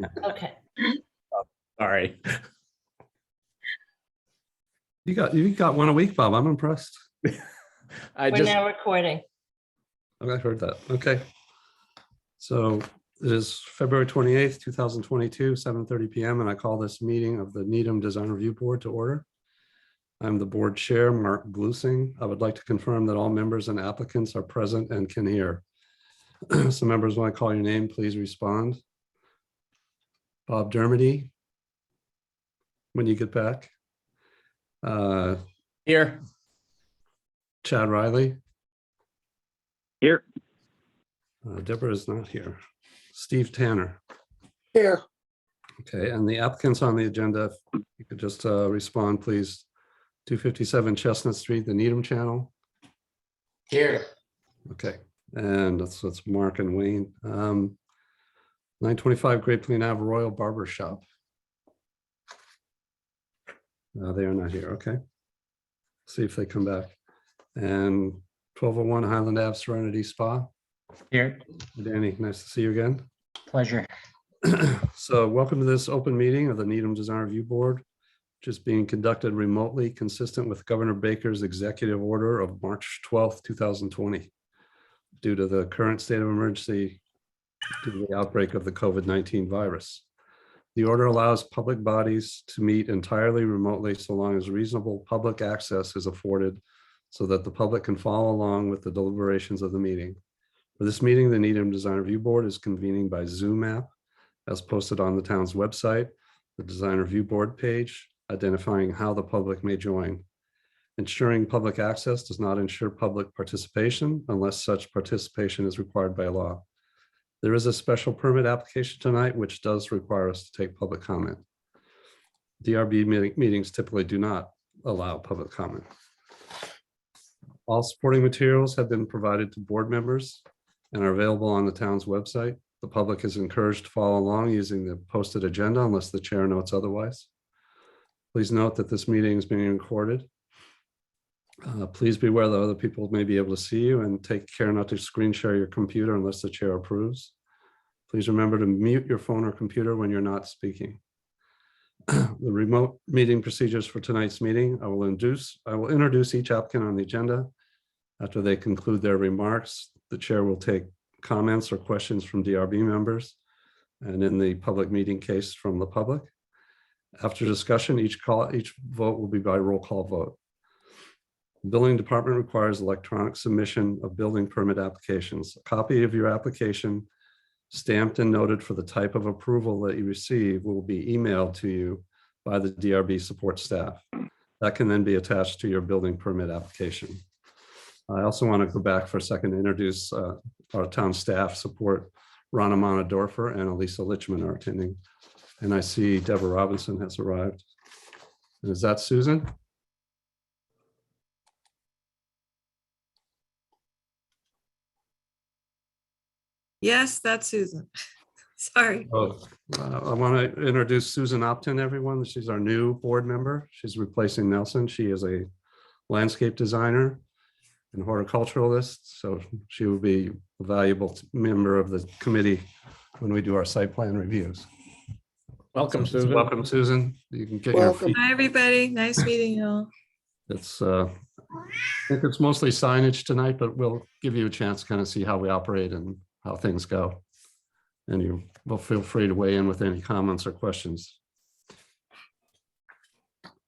Okay. Sorry. You got one a week, Bob. I'm impressed. We're now recording. I heard that. Okay. So it is February 28th, 2022, 7:30 p.m. and I call this meeting of the Needham Design Review Board to order. I'm the board chair, Mark Glusing. I would like to confirm that all members and applicants are present and can hear. So members, when I call your name, please respond. Bob Dermody, when you get back. Here. Chad Riley. Here. Deborah is not here. Steve Tanner. Here. Okay, and the applicants on the agenda, if you could just respond, please. 257 Chestnut Street, the Needham Channel. Here. Okay, and that's Mark and Wayne. 925 Great Plain Ave Royal Barber Shop. They are not here. Okay, see if they come back. And 1201 Highland Ave Serenity Spa. Here. Danny, nice to see you again. Pleasure. So welcome to this open meeting of the Needham Design Review Board, which is being conducted remotely consistent with Governor Baker's executive order of March 12th, 2020, due to the current state of emergency due to the outbreak of the COVID-19 virus. The order allows public bodies to meet entirely remotely so long as reasonable public access is afforded so that the public can follow along with the deliberations of the meeting. For this meeting, the Needham Design Review Board is convening by Zoom app as posted on the town's website, the Design Review Board page, identifying how the public may join. Ensuring public access does not ensure public participation unless such participation is required by law. There is a special permit application tonight, which does require us to take public comment. DRB meetings typically do not allow public comment. All supporting materials have been provided to board members and are available on the town's website. The public is encouraged to follow along using the posted agenda unless the chair notes otherwise. Please note that this meeting is being recorded. Please be aware that other people may be able to see you, and take care not to screen share your computer unless the chair approves. Please remember to mute your phone or computer when you're not speaking. The remote meeting procedures for tonight's meeting, I will introduce each applicant on the agenda. After they conclude their remarks, the chair will take comments or questions from DRB members, and in the public meeting case, from the public. After discussion, each vote will be by roll call vote. The building department requires electronic submission of building permit applications. A copy of your application, stamped and noted for the type of approval that you receive, will be emailed to you by the DRB support staff. That can then be attached to your building permit application. I also want to go back for a second to introduce our town staff support. Rana Dorfer and Elisa Lichman are attending. And I see Deborah Robinson has arrived. And is that Susan? Yes, that's Susan. Sorry. Oh, I want to introduce Susan Opton, everyone. She's our new board member. She's replacing Nelson. She is a landscape designer and horticulturalist, so she will be a valuable member of the committee when we do our site plan reviews. Welcome, So, Susan. welcome, Susan. You can get your feet. Hi, everybody. Nice meeting you all. It's I think it's mostly signage tonight, but we'll give you a chance to kind of see how we operate and how things go. And you will feel free to weigh in with any comments or questions.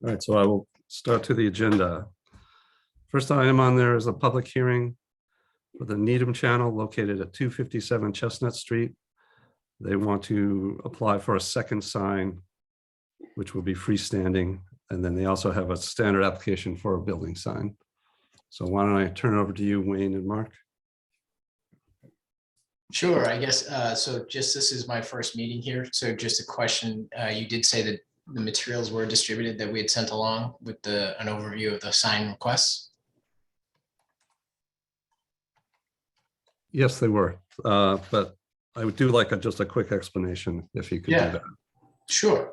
All right, so I will start to the agenda. First item on there is a public hearing for the Needham Channel located at 257 Chestnut Street. They want to apply for a second sign, which will be freestanding. And then they also have a standard application for a building sign. So why don't I turn it over to you, Wayne and Mark? Sure, I guess, so just this is my first meeting here. So just a question, you did say that the materials were distributed that we had sent along with an overview of the sign requests? Yes, they were, but I would do like just a quick explanation if you could do that. Sure.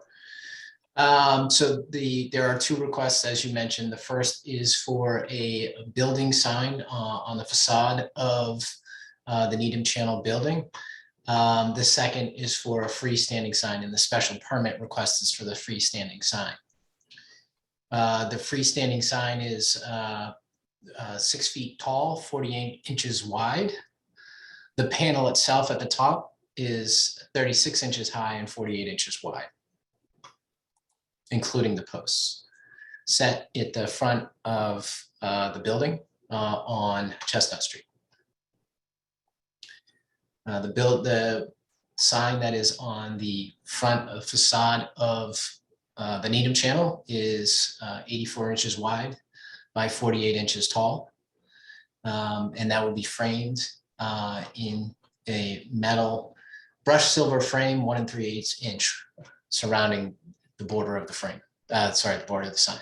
So there are two requests, as you mentioned. The first is for a building sign on the facade of the Needham Channel building. The second is for a freestanding sign, and the special permit request is for the freestanding sign. The freestanding sign is 6 feet tall, 48 inches wide. The panel itself at the top is 36 inches high and 48 inches wide, including the posts, set at the front of the building on Chestnut Street. The sign that is on the front of facade of the Needham Channel is 84 inches wide by 48 inches tall. And that will be framed in a metal brushed silver frame, 1 3/8 inch, surrounding the border of the frame. The border of the sign.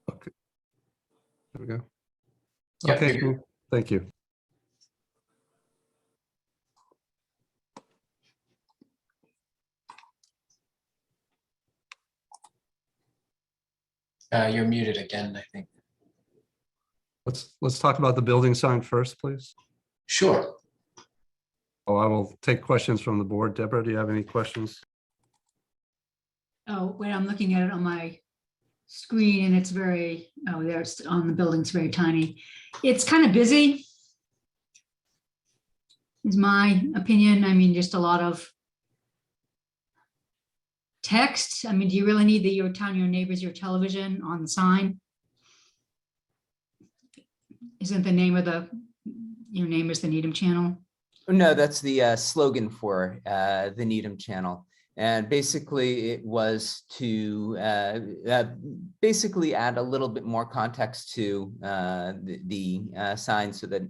Okay. There we go. Yep, Okay, you're cool. Thank you. You're muted again, I think. Let's talk about the building sign first, please. Sure. Oh, I will take questions from the board. Deborah, do you have any questions? Oh, wait, I'm looking at it on my screen and it's very, oh, there's on the building, it's very tiny. It's kind of busy, is my opinion. I mean, just a lot of text. I mean, do you really need your town, your neighbors, your television on the sign? Isn't the name of your name is the Needham Channel? No, that's the slogan for the Needham Channel. And basically it was to basically add a little bit more context to the sign so that,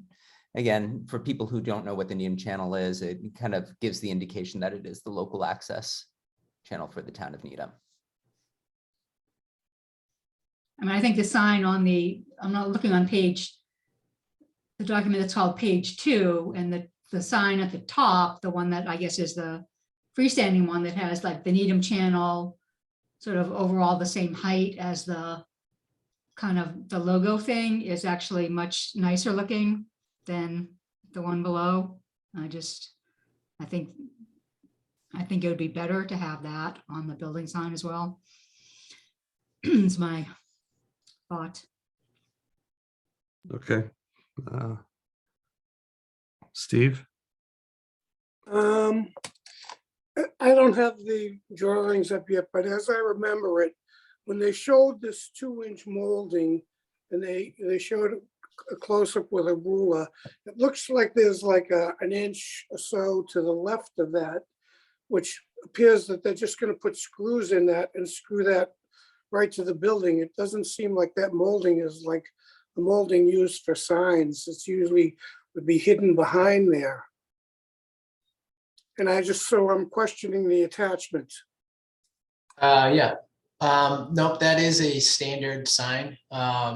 again, for people who don't know what the Needham Channel is, it kind of gives the indication that it is the local access channel for the town of Needham. I mean, I think the sign on I'm not looking on the document that's called page 2, and the sign at the top, the one that I guess is the freestanding one that has like the Needham Channel, sort of overall the same height as the kind of the logo thing, is actually much nicer looking than the one below. I think it would be better to have that on the building sign as well. It's my thought. Okay. Steve? I don't have the drawings up yet, but as I remember it, when they showed this 2-inch molding and they showed a close-up with a ruler, it looks like there's like an inch or so to the left of that, which appears that they're just going to put screws in that and screw that right to the building. It doesn't seem like that molding is like the molding used for signs. It's usually would be hidden behind there. And I'm questioning the attachment. Yeah. Nope, that is a standard sign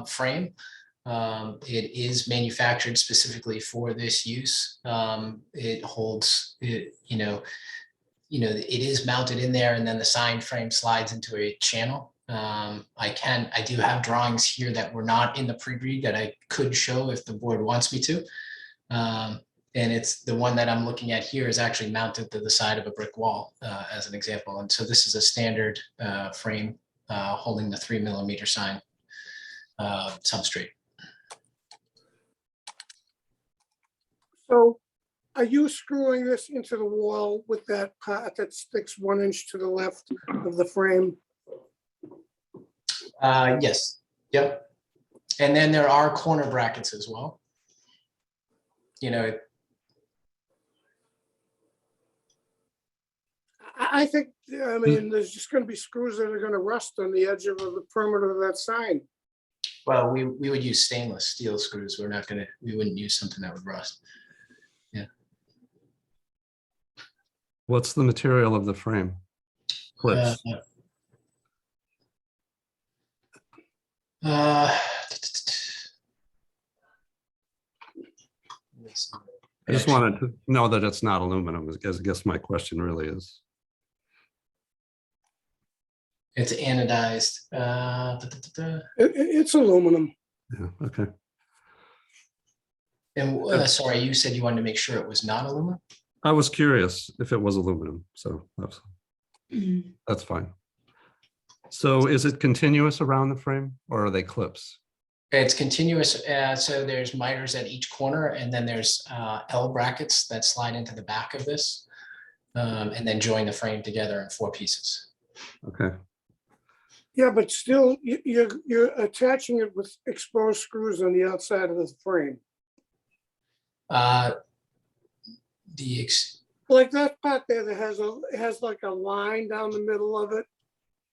frame. It is manufactured specifically for this use. It holds, it is mounted in there, and then the sign frame slides into a channel. I do have drawings here that were not in the pre-read that I could show if the board wants me to. And it's the one that I'm looking at here is actually mounted to the side of a brick wall as an example. And so this is a standard frame holding the 3mm sign substrate. So are you screwing this into the wall with that part that sticks 1 inch to the left of the frame? Yes, yep. And then there are corner brackets as well. I think, I mean, there's just going to be screws that are going to rust on the edge of the perimeter of that sign. Well, we would use stainless steel screws. We wouldn't use something that would rust. Yeah. What's the material of the frame? Clips. I just wanted to know that it's not aluminum, I guess my question really is. It's anodized. It's aluminum. Yeah, okay. And sorry, you said you wanted to make sure it was not aluminum? I was curious if it was aluminum, so Mhm. that's fine. So is it continuous around the frame or are they clips? It's continuous, so there's miters at each corner, and then there's L brackets that slide into the back of this, and then join the frame together in 4 pieces. Okay, Yeah, but still, you're attaching it with exposed screws on the outside of the frame. Like that part there that has like a line down the middle of it.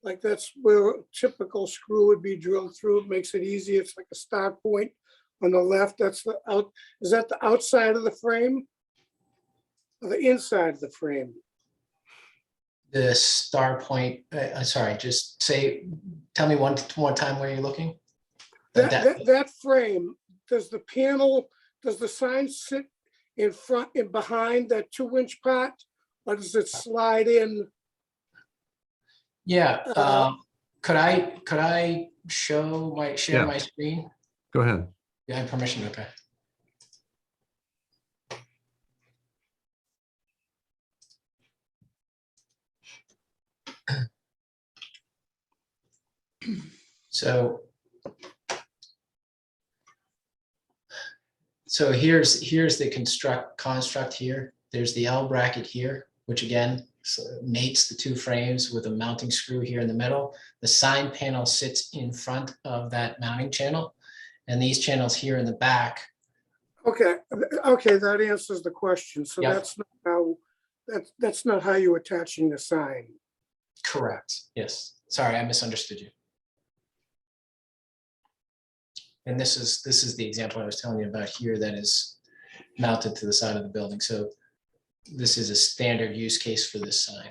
Like that's where a typical screw would be drilled through. It makes it easy. It's like a start point on the left. That's the out. Is that the outside of the frame? Or the inside of the frame? The star point, sorry, just tell me one more time where you're looking. That frame, does the sign sit in front and behind that 2-inch part? Or does it slide in? Yeah, could I share Yeah. my screen? go ahead. You have permission, okay. So here's the construct here. There's the L bracket here, which again mates the 2 frames with a mounting screw here in the middle. The sign panel sits in front of that mounting channel, and these channels here in the back. Okay, that answers the question. So Yeah. that's not how you're attaching the sign. Correct. Yes. Sorry, I misunderstood you. And this is the example I was telling you about here that is mounted to the side of the building. So this is a standard use case for this sign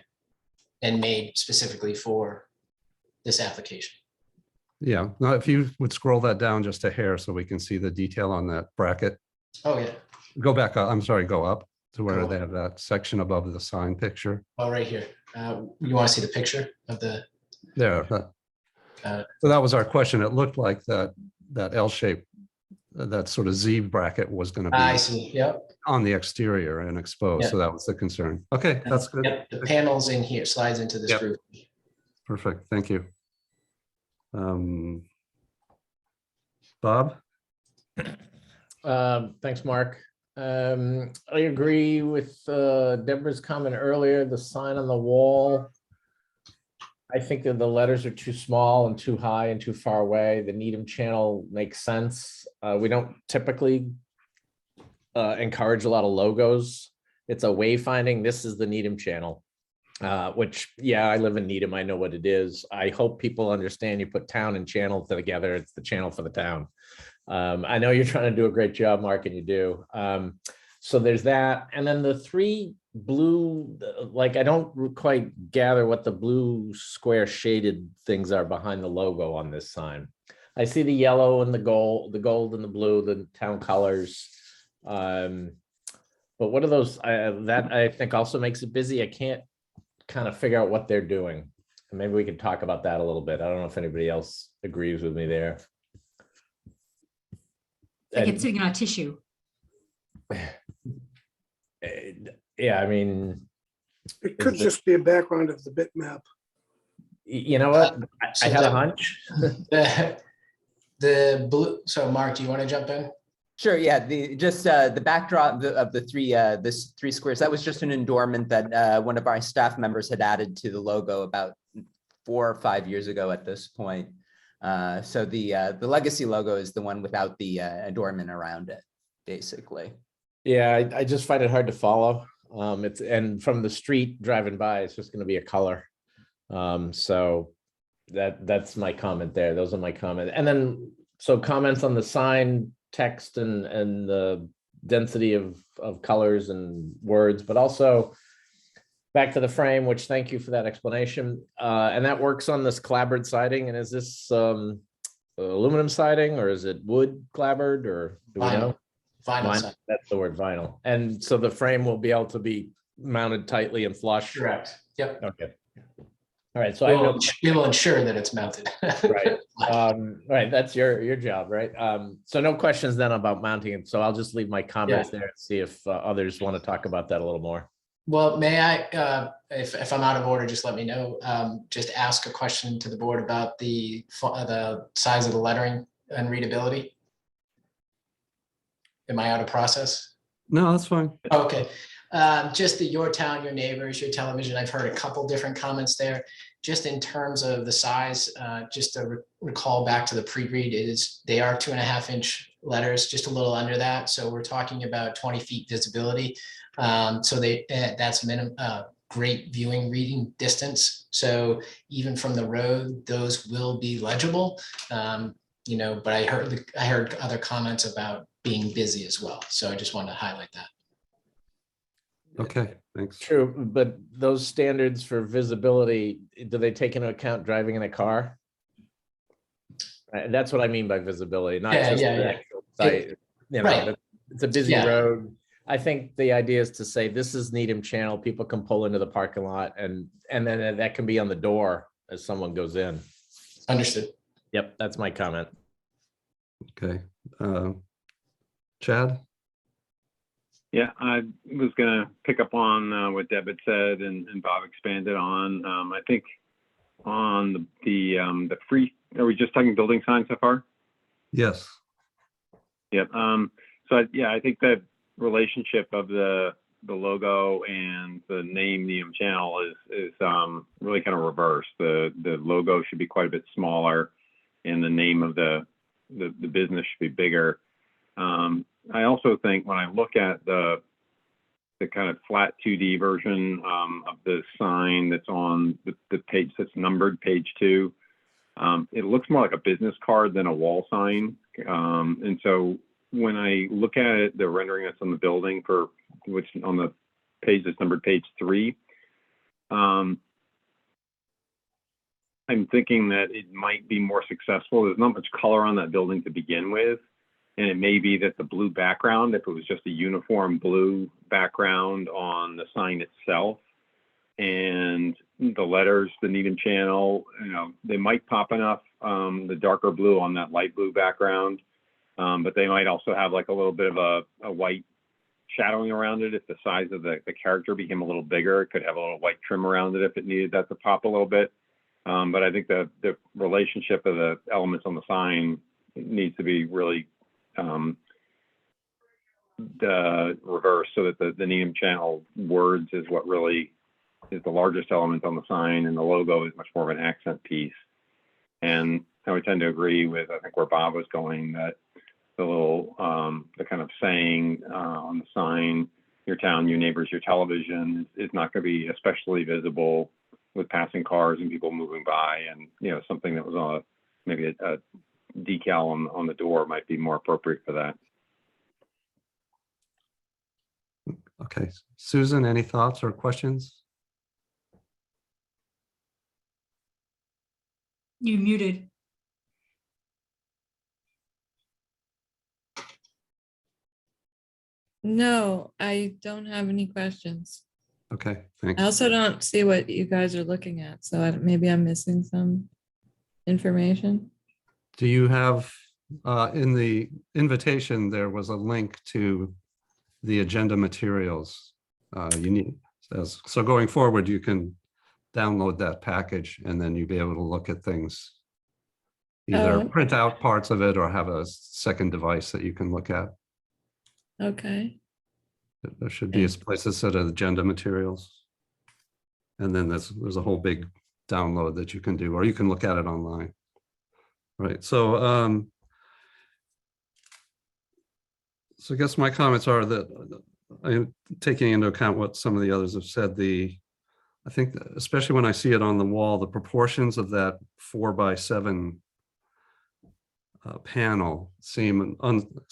and made specifically for this application. Yeah, now if you would scroll that down just a hair so we can see the detail on that bracket. Oh, yeah. Go back up, I'm sorry, go up to where Go they have that section above the sign picture. Oh, right here. You want to see the picture of the? There. So that was our question. It looked like that L shape, that sort of Z bracket was going to I be see. Yep. on the exterior and exposed. Yeah. So that was the concern. Okay, that's good. Yep. The panels in here slides into this Yep. groove. Perfect. Thank you. Bob? Thanks, Mark. I agree with Deborah's comment earlier, the sign on the wall. I think that the letters are too small and too high and too far away. The Needham channel makes sense. We don't typically encourage a lot of logos. It's a wayfinding. This is the Needham channel, which, yeah, I live in Needham. I know what it is. I hope people understand you put town and channel together. It's the channel for the town. I know you're trying to do a great job, Mark, and you do. So there's that. And then the 3 blue, like, I don't quite gather what the blue square shaded things are behind the logo on this sign. I see the yellow and the gold and the blue, the town colors. But what are those? That I think also makes it busy. I can't kind of figure out what they're doing. And maybe we can talk about that a little bit. I don't know if anybody else agrees with me there. Like it's sitting on a tissue. Yeah, I mean, It could just be a background of the bitmap. you know what? I had a hunch. The blue. So Mark, do you want to jump in? Sure, yeah, the backdrop of the 3 squares, that was just an adornment that one of our staff members had added to the logo about 4 or 5 years ago at this point. So the legacy logo is the one without the adornment around it, basically. Yeah, I just find it hard to follow. And from the street driving by, it's just going to be a color. So that's my comment there. Those are my comments. And then so comments on the sign text and the density of colors and words, but also back to the frame, which thank you for that explanation. And that works on this clapboard siding. And is this aluminum siding or is it wood clapboard or do we know? Vinyl. That's the word, vinyl. And so the frame will be able to be mounted tightly and flush. Correct. Yep. Okay. All right, so I have no, We will ensure that it's mounted. right. Right, that's your job, right? So no questions then about mounting it. So I'll just leave my comments there and see if others want to talk about that a little more. Well, may I, if I'm out of order, just let me know. Just ask a question to the board about the size of the lettering and readability. Am I out of process? No, that's fine. Okay, just your town, your neighbors, your television, I've heard a couple different comments there. Just in terms of the size, just to recall back to the pre-read, they are 2.5-inch letters, just a little under that. So we're talking about 20 feet visibility. So that's great viewing reading distance. So even from the road, those will be legible. But I heard other comments about being busy as well. So I just wanted to highlight that. Okay, thanks. True, but those standards for visibility, do they take into account driving in a car? That's what I mean by visibility, not just the actual site. Right. It's a busy road. I think the idea is to say this is Needham Channel. People can pull into the parking lot, and then that can be on the door as someone goes in. Understood. Yep, that's my comment. Okay, Chad. Yeah, I was going to pick up on what Deb had said and Bob expanded on. I think on the free, are we just talking building signs so far? Yes. Yep. I think that relationship of the logo and the name Needham Channel is really kind of reversed. The logo should be quite a bit smaller, and the name of the business should be bigger. I also think when I look at the kind of flat 2D version of the sign that's on the page that's numbered, page 2, it looks more like a business card than a wall sign. And so when I look at it, the rendering that's on the building for which on the page that's numbered page 3, I'm thinking that it might be more successful. There's not much color on that building to begin with. And it may be that the blue background, if it was just a uniform blue background on the sign itself, and the letters, the Needham Channel, they might pop enough, the darker blue on that light blue background, but they might also have like a little bit of a white shadowing around it. If the size of the character became a little bigger, it could have a little white trim around it if it needed that to pop a little bit. But I think the relationship of the elements on the sign needs to be really the reverse, so that the Needham Channel words is what really is the largest element on the sign, and the logo is much more of an accent piece. And I would tend to agree with, I think, where Bob was going, that the little the kind of saying on the sign, your town, your neighbors, your television, is not going to be especially visible with passing cars and people moving by, and something that was on maybe a decal on the door might be more appropriate for that. Okay, Susan, any thoughts or questions? You muted. No, I don't have any questions. Okay, thanks. I also don't see what you guys are looking at, so maybe I'm missing some information. Do you have, in the invitation, there was a link to the agenda materials you need. So going forward, you can download that package, and then you'll be able to look at things. Either print out parts of it or have a second device that you can look at. Okay. There should be a place that said agenda materials. And then there's a whole big download that you can do, or you can look at it online. Right, so I guess my comments are that I'm taking into account what some of the others have said. I think that especially when I see it on the wall, the proportions of that 4x7 panel seem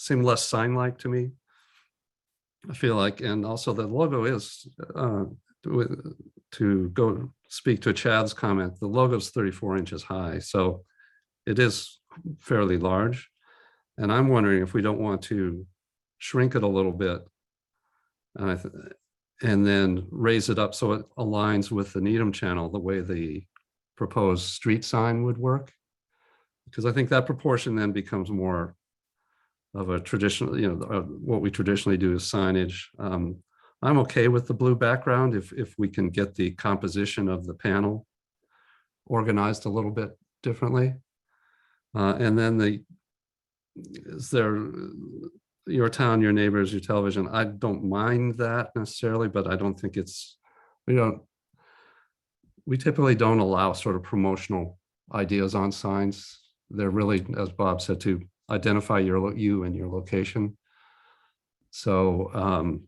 less sign-like to me. I feel like, and also the logo is, to go speak to Chad's comment, the logo is 34 inches high, so it is fairly large. And I'm wondering if we don't want to shrink it a little bit and then raise it up so it aligns with the Needham Channel the way the proposed street sign would work. Because I think that proportion then becomes more of a traditional, what we traditionally do is signage. I'm okay with the blue background if we can get the composition of the panel organized a little bit differently. And then is there your town, your neighbors, your television? I don't mind that necessarily, but I don't think we typically don't allow sort of promotional ideas on signs. They're really, as Bob said, to identify you and your location. So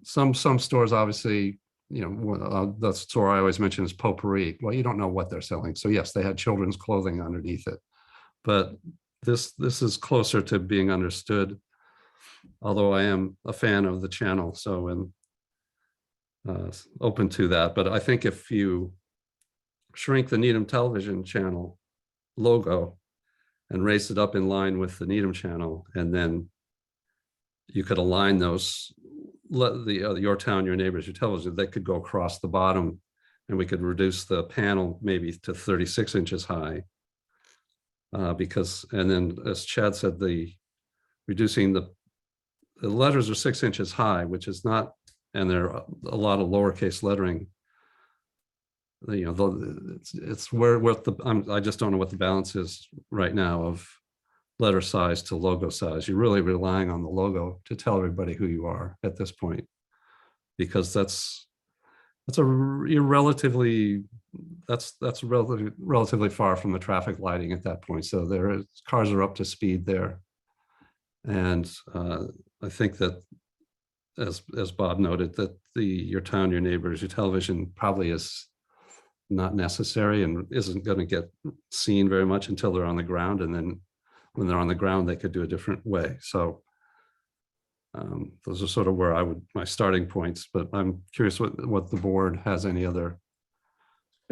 some stores, obviously, the store I always mention is potpourri. Well, you don't know what they're selling. So yes, they had children's clothing underneath it, but this is closer to being understood. Although I am a fan of the channel, so I'm open to that. But I think if you shrink the Needham Television channel logo and raise it up in line with the Needham channel, and then you could align those, your town, your neighbors, your television, they could go across the bottom, and we could reduce the panel maybe to 36 inches high. And then as Chad said, reducing the letters are 6 inches high, which is not, and there are a lot of lowercase lettering. It's where I just don't know what the balance is right now of letter size to logo size. You're really relying on the logo to tell everybody who you are at this point, because that's relatively far from the traffic lighting at that point. So cars are up to speed there. And I think that, as Bob noted, that your town, your neighbors, your television probably is not necessary and isn't going to get seen very much until they're on the ground. And then when they're on the ground, they could do a different way. So those are sort of where my starting points, but I'm curious what the board has any other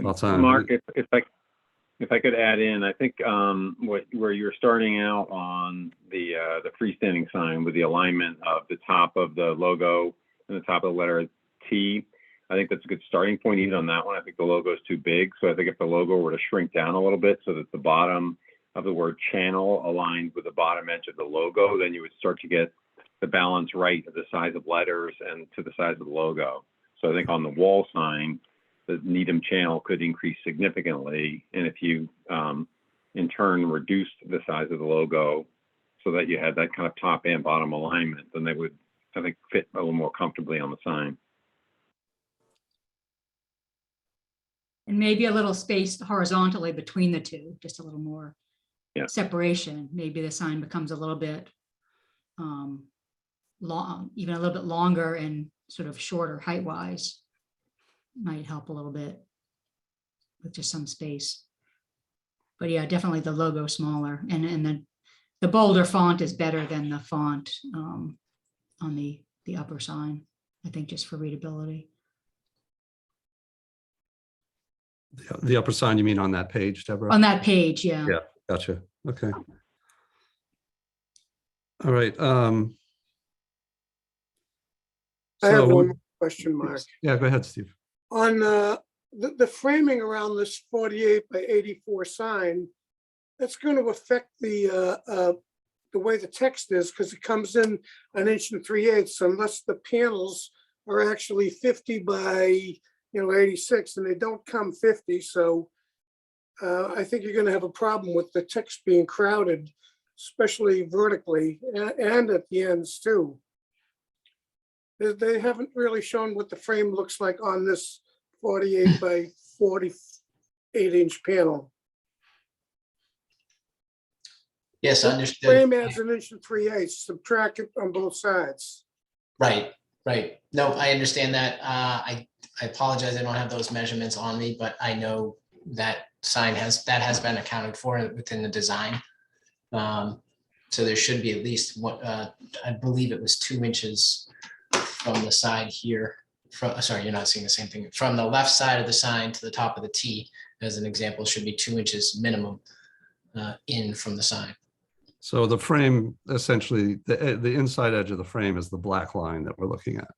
thoughts on. Mark, if I could add in, I think where you're starting out on the freestanding sign with the alignment of the top of the logo and the top of the letter T, I think that's a good starting point even on that one. I think the logo is too big. So I think if the logo were to shrink down a little bit so that the bottom of the word channel aligned with the bottom edge of the logo, then you would start to get the balance right of the size of letters and to the size of the logo. So I think on the wall sign, the Needham channel could increase significantly. And if you, in turn, reduced the size of the logo so that you had that kind of top and bottom alignment, then they would, I think, fit a little more comfortably on the sign. And maybe a little space horizontally between the two, just a little more separation. Maybe the sign becomes a little bit long, even a little bit longer and sort of shorter height-wise. Might help a little bit with just some space. But yeah, definitely the logo smaller, and the bolder font is better than the font on the upper sign, I think, just for readability. The upper sign, you mean on that page, Deborah? On that page, yeah. Yeah, gotcha. Okay. All right. I have one more question, Mark. Yeah, go ahead, Steve. On the framing around this 48 by 84 sign, that's going to affect the way the text is, because it comes in 1 3/8 unless the panels are actually 50 by 86, and they don't come 50. So I think you're going to have a problem with the text being crowded, especially vertically and at the ends too. They haven't really shown what the frame looks like on this 48 by 48 inch panel. Yes, I understood. Frame adds 1 3/8, subtract it on both sides. Right. No, I understand that. I apologize, I don't have those measurements on me, but I know that sign has been accounted for within the design. So there should be at least what I believe it was 2 inches from the side here. Sorry, you're not seeing the same thing. From the left side of the sign to the top of the T, as an example, should be 2 inches minimum in from the sign. So the frame, essentially, the inside edge of the frame is the black line that we're looking at.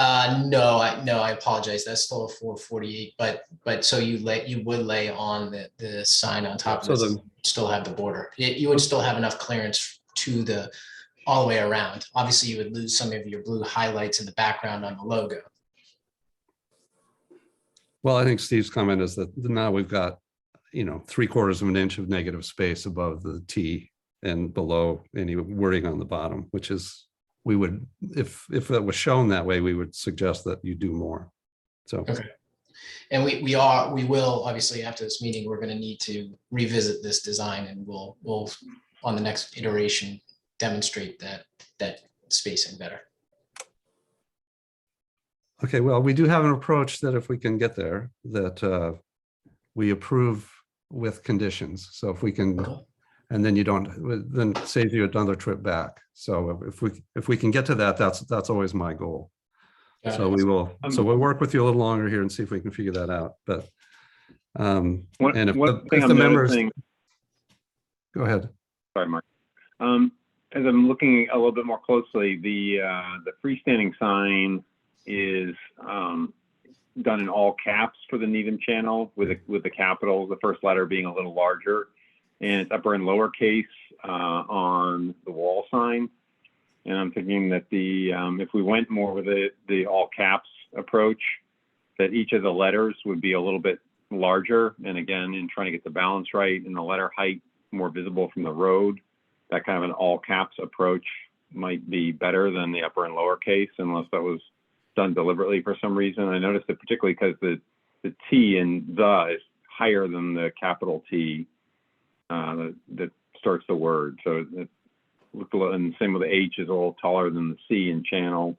No, I apologize. That's still a 448, but so you would lay on the sign on top So of this, then- still have the border. You would still have enough clearance to all the way around. Obviously, you would lose some of your blue highlights in the background on the logo. Well, I think Steve's comment is that now we've got, 3/4 of an inch of negative space above the T and below any wording on the bottom, which is, we would, if that was shown that way, we would suggest that you do more. So, Okay. And we will, obviously, after this meeting, we're going to need to revisit this design, and we'll on the next iteration demonstrate that spacing better. okay, well, we do have an approach that if we can get there, that we approve with conditions. So if we can, Okay. and then you don't, then saves you another trip back. So if we can get to that, that's always my goal. Got So it. we'll work with you a little longer here and see if we can figure that out. But and if One thing the I'm members, noticing, go ahead. sorry, Mark. As I'm looking a little bit more closely, the freestanding sign is done in all caps for the Needham channel with the capitals, the first letter being a little larger, and it's upper and lowercase on the wall sign. And I'm thinking that if we went more with the all caps approach, that each of the letters would be a little bit larger. And again, in trying to get the balance right and the letter height more visible from the road, that kind of an all caps approach might be better than the upper and lowercase, unless that was done deliberately for some reason. I noticed it particularly because the T in the is higher than the capital T that starts the word. So it looked a little, and same with the H is a little taller than the C in channel.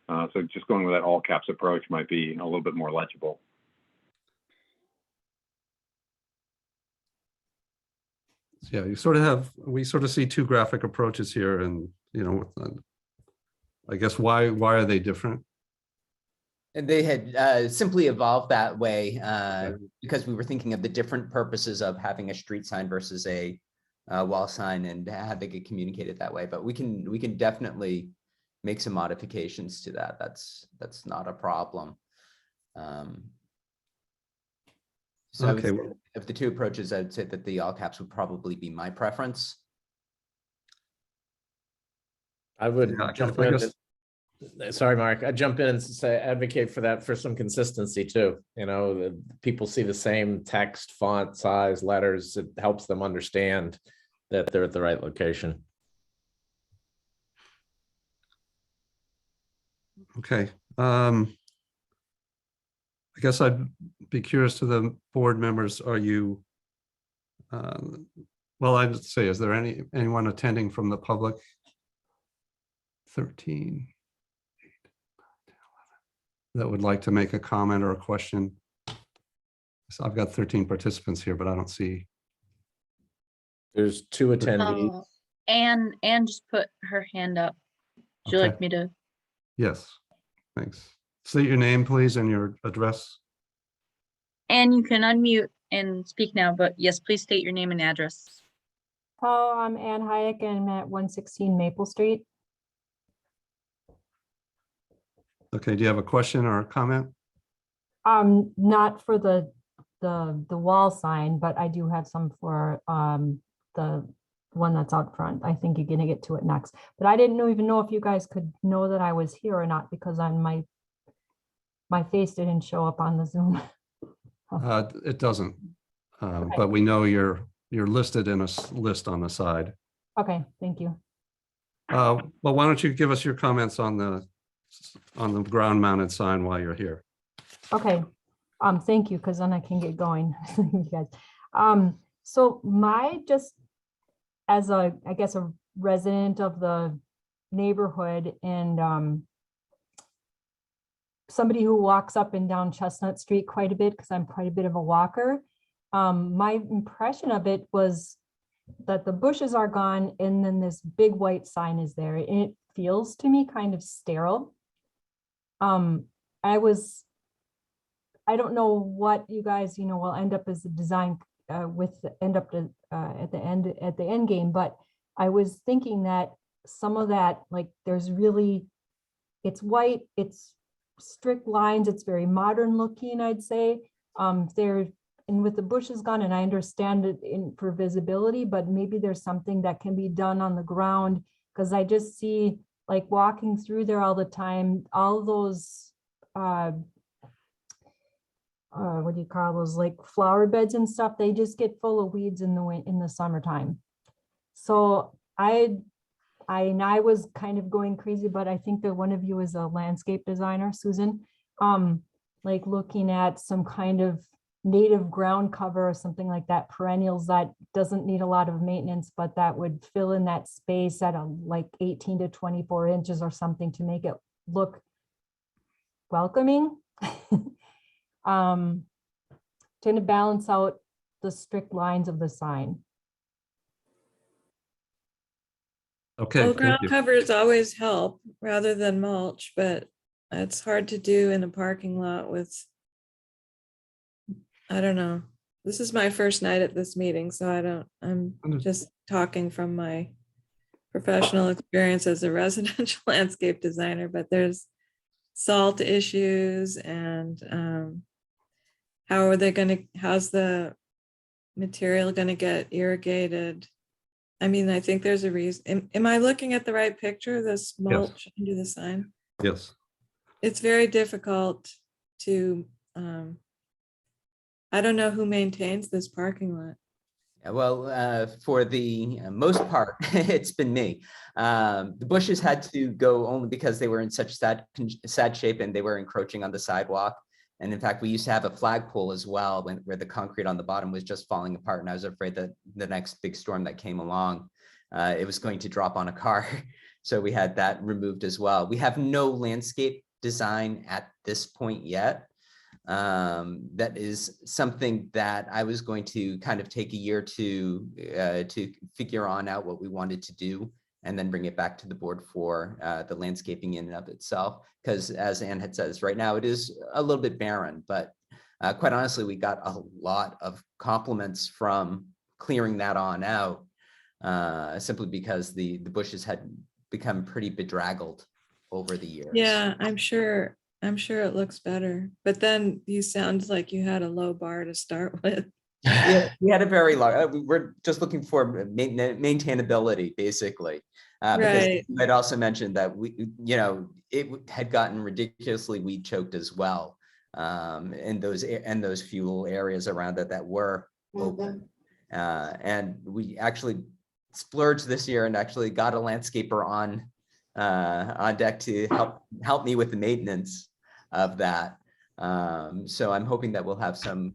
So just going with that all caps approach might be a little bit more legible. Yeah, we sort of see two graphic approaches here, and I guess why are they different? And they had simply evolved that way because we were thinking of the different purposes of having a street sign versus a wall sign and having it communicated that way. But we can definitely make some modifications to that. That's not a problem. So I would say of the two approaches, I would say that the all caps would probably be my preference. I would Yeah, jump I in. guess- Sorry, Mark, I'd jump in and say, advocate for that, for some consistency too. People see the same text, font, size, letters. It helps them understand that they're at the right location. Okay. I guess I'd be curious to the board members. Are you, well, I would say, is there anyone attending from the public? 13, 8, 9, 10, 11, that would like to make a comment or a question. So I've got 13 participants here, but I don't see. There's two attendees. Oh, Anne just put her hand up. Would you Okay. like me to? Yes, thanks. State your name, please, and your address. Anne, you can unmute and speak now, but yes, please state your name and address. Oh, I'm Ann Hayek and I'm at 116 Maple Street. Okay, do you have a question or a comment? Not for the wall sign, but I do have some for the one that's out front. I think you're gonna get to it next. But I didn't even know if you guys could know that I was here or not, because on my face didn't show up on the Zoom. It doesn't, Okay. but we know you're listed in a list on the side. Okay, thank you. Well, why don't you give us your comments on the ground mounted sign while you're here? Okay, thank you, because then I can get going. You guys. So just as I guess a resident of the neighborhood and somebody who walks up and down Chestnut Street quite a bit, because I'm quite a bit of a walker. My impression of it was that the bushes are gone and then this big white sign is there. And it feels to me kind of sterile. I don't know what you guys, will end up as a design at the end game, but I was thinking that some of that, like it's white, it's strict lines. It's very modern looking, I'd say. And with the bushes gone, and I understand it for visibility, but maybe there's something that can be done on the ground, because I just see, like, walking through there all the time, all those what do you call those, like flower beds and stuff, they just get full of weeds in the summertime. So I was kind of going crazy, but I think that one of you is a landscape designer, Susan, like looking at some kind of native ground cover or something like that, perennials that doesn't need a lot of maintenance, but that would fill in that space at like 18 to 24 inches or something to make it look welcoming. Trying to balance out the strict lines of the sign. Okay, Well, thank ground you. covers always help rather than mulch, but it's hard to do in a parking lot with, I don't know. This is my first night at this meeting, so I'm just talking from my professional experience as a residential landscape designer, but there's salt issues and how's the material going to get irrigated? I mean, I think there's a reason. Am I looking at the right picture, this mulch under the sign? Yes. It's very difficult to, I don't know who maintains this parking lot. Yeah, well, for the most part, it's been me. The bushes had to go only because they were in such sad shape and they were encroaching on the sidewalk. And in fact, we used to have a flagpole as well where the concrete on the bottom was just falling apart. And I was afraid that the next big storm that came along, it was going to drop on a car. So we had that removed as well. We have no landscape design at this point yet. That is something that I was going to kind of take a year to figure out what we wanted to do, and then bring it back to the board for the landscaping in and of itself. Because as Ann had says, right now it is a little bit barren, but quite honestly, we got a lot of compliments from clearing that on out, simply because the bushes had become pretty bedraggled over the years. Yeah, I'm sure it looks better, but then you sound like you had a low bar to start with. Yeah, we had a very low, we're just looking for maintainability, basically. Because Right. I'd also mentioned that it had gotten ridiculously weed choked as well, in those few areas around it that were open. And we actually splurged this year and actually got a landscaper on deck to help me with the maintenance of that. So I'm hoping that we'll have some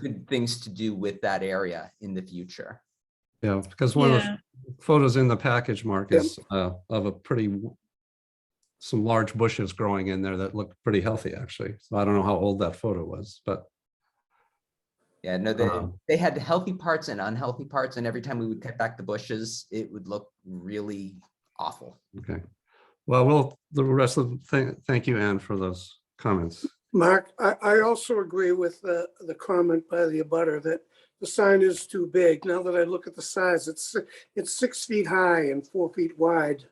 good things to do with that area in the future. Yeah, because one of the photos in the package, Mark, is of some large bushes growing in there that look pretty healthy, actually. So I don't know how old that photo was, but yeah, no, they had healthy parts and unhealthy parts, and every time we would cut back the bushes, it would look really awful. okay. Well, the rest of the thing, thank you, Ann, for those comments. Mark, I also agree with the comment by the abutter that the sign is too big. Now that I look at the size, it's 6 feet high and 4 feet wide.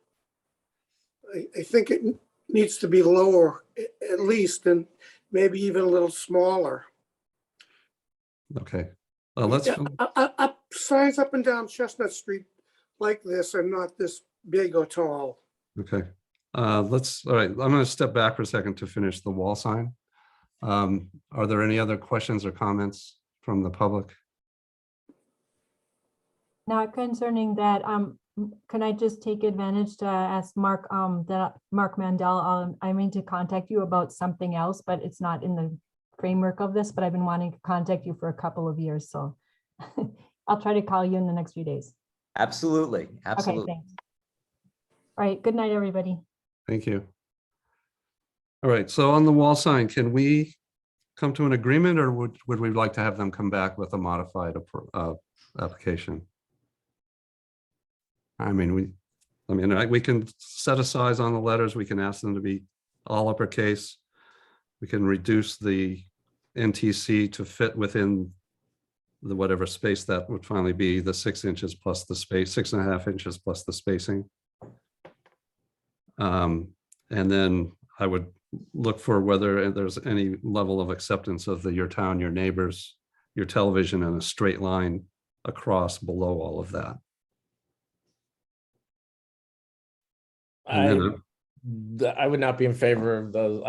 I think it needs to be lower at least, and maybe even a little smaller. Okay. Let's. Signs up and down Chestnut Street like this are not this big or tall. Okay. All right. I'm going to step back for a second to finish the wall sign. Are there any other questions or comments from the public? Not concerning that, can I just take advantage to ask Mark, Mark Mandel, I mean to contact you about something else, but it's not in the framework of this, but I've been wanting to contact you for a couple of years, so I'll try to call you in the next few days. Absolutely, absolutely. Okay, thanks. All right, good night, everybody. Thank you. All right, so on the wall sign, can we come to an agreement, or would we like to have them come back with a modified application? I mean, we can set a size on the letters. We can ask them to be all uppercase. We can reduce the NTC to fit within the whatever space that would finally be, the 6 inches plus the space, 6.5 inches plus the spacing. And then I would look for whether there's any level of acceptance of your town, your neighbors, your television, and a straight line across below all of that. And then, I would not be in favor of those.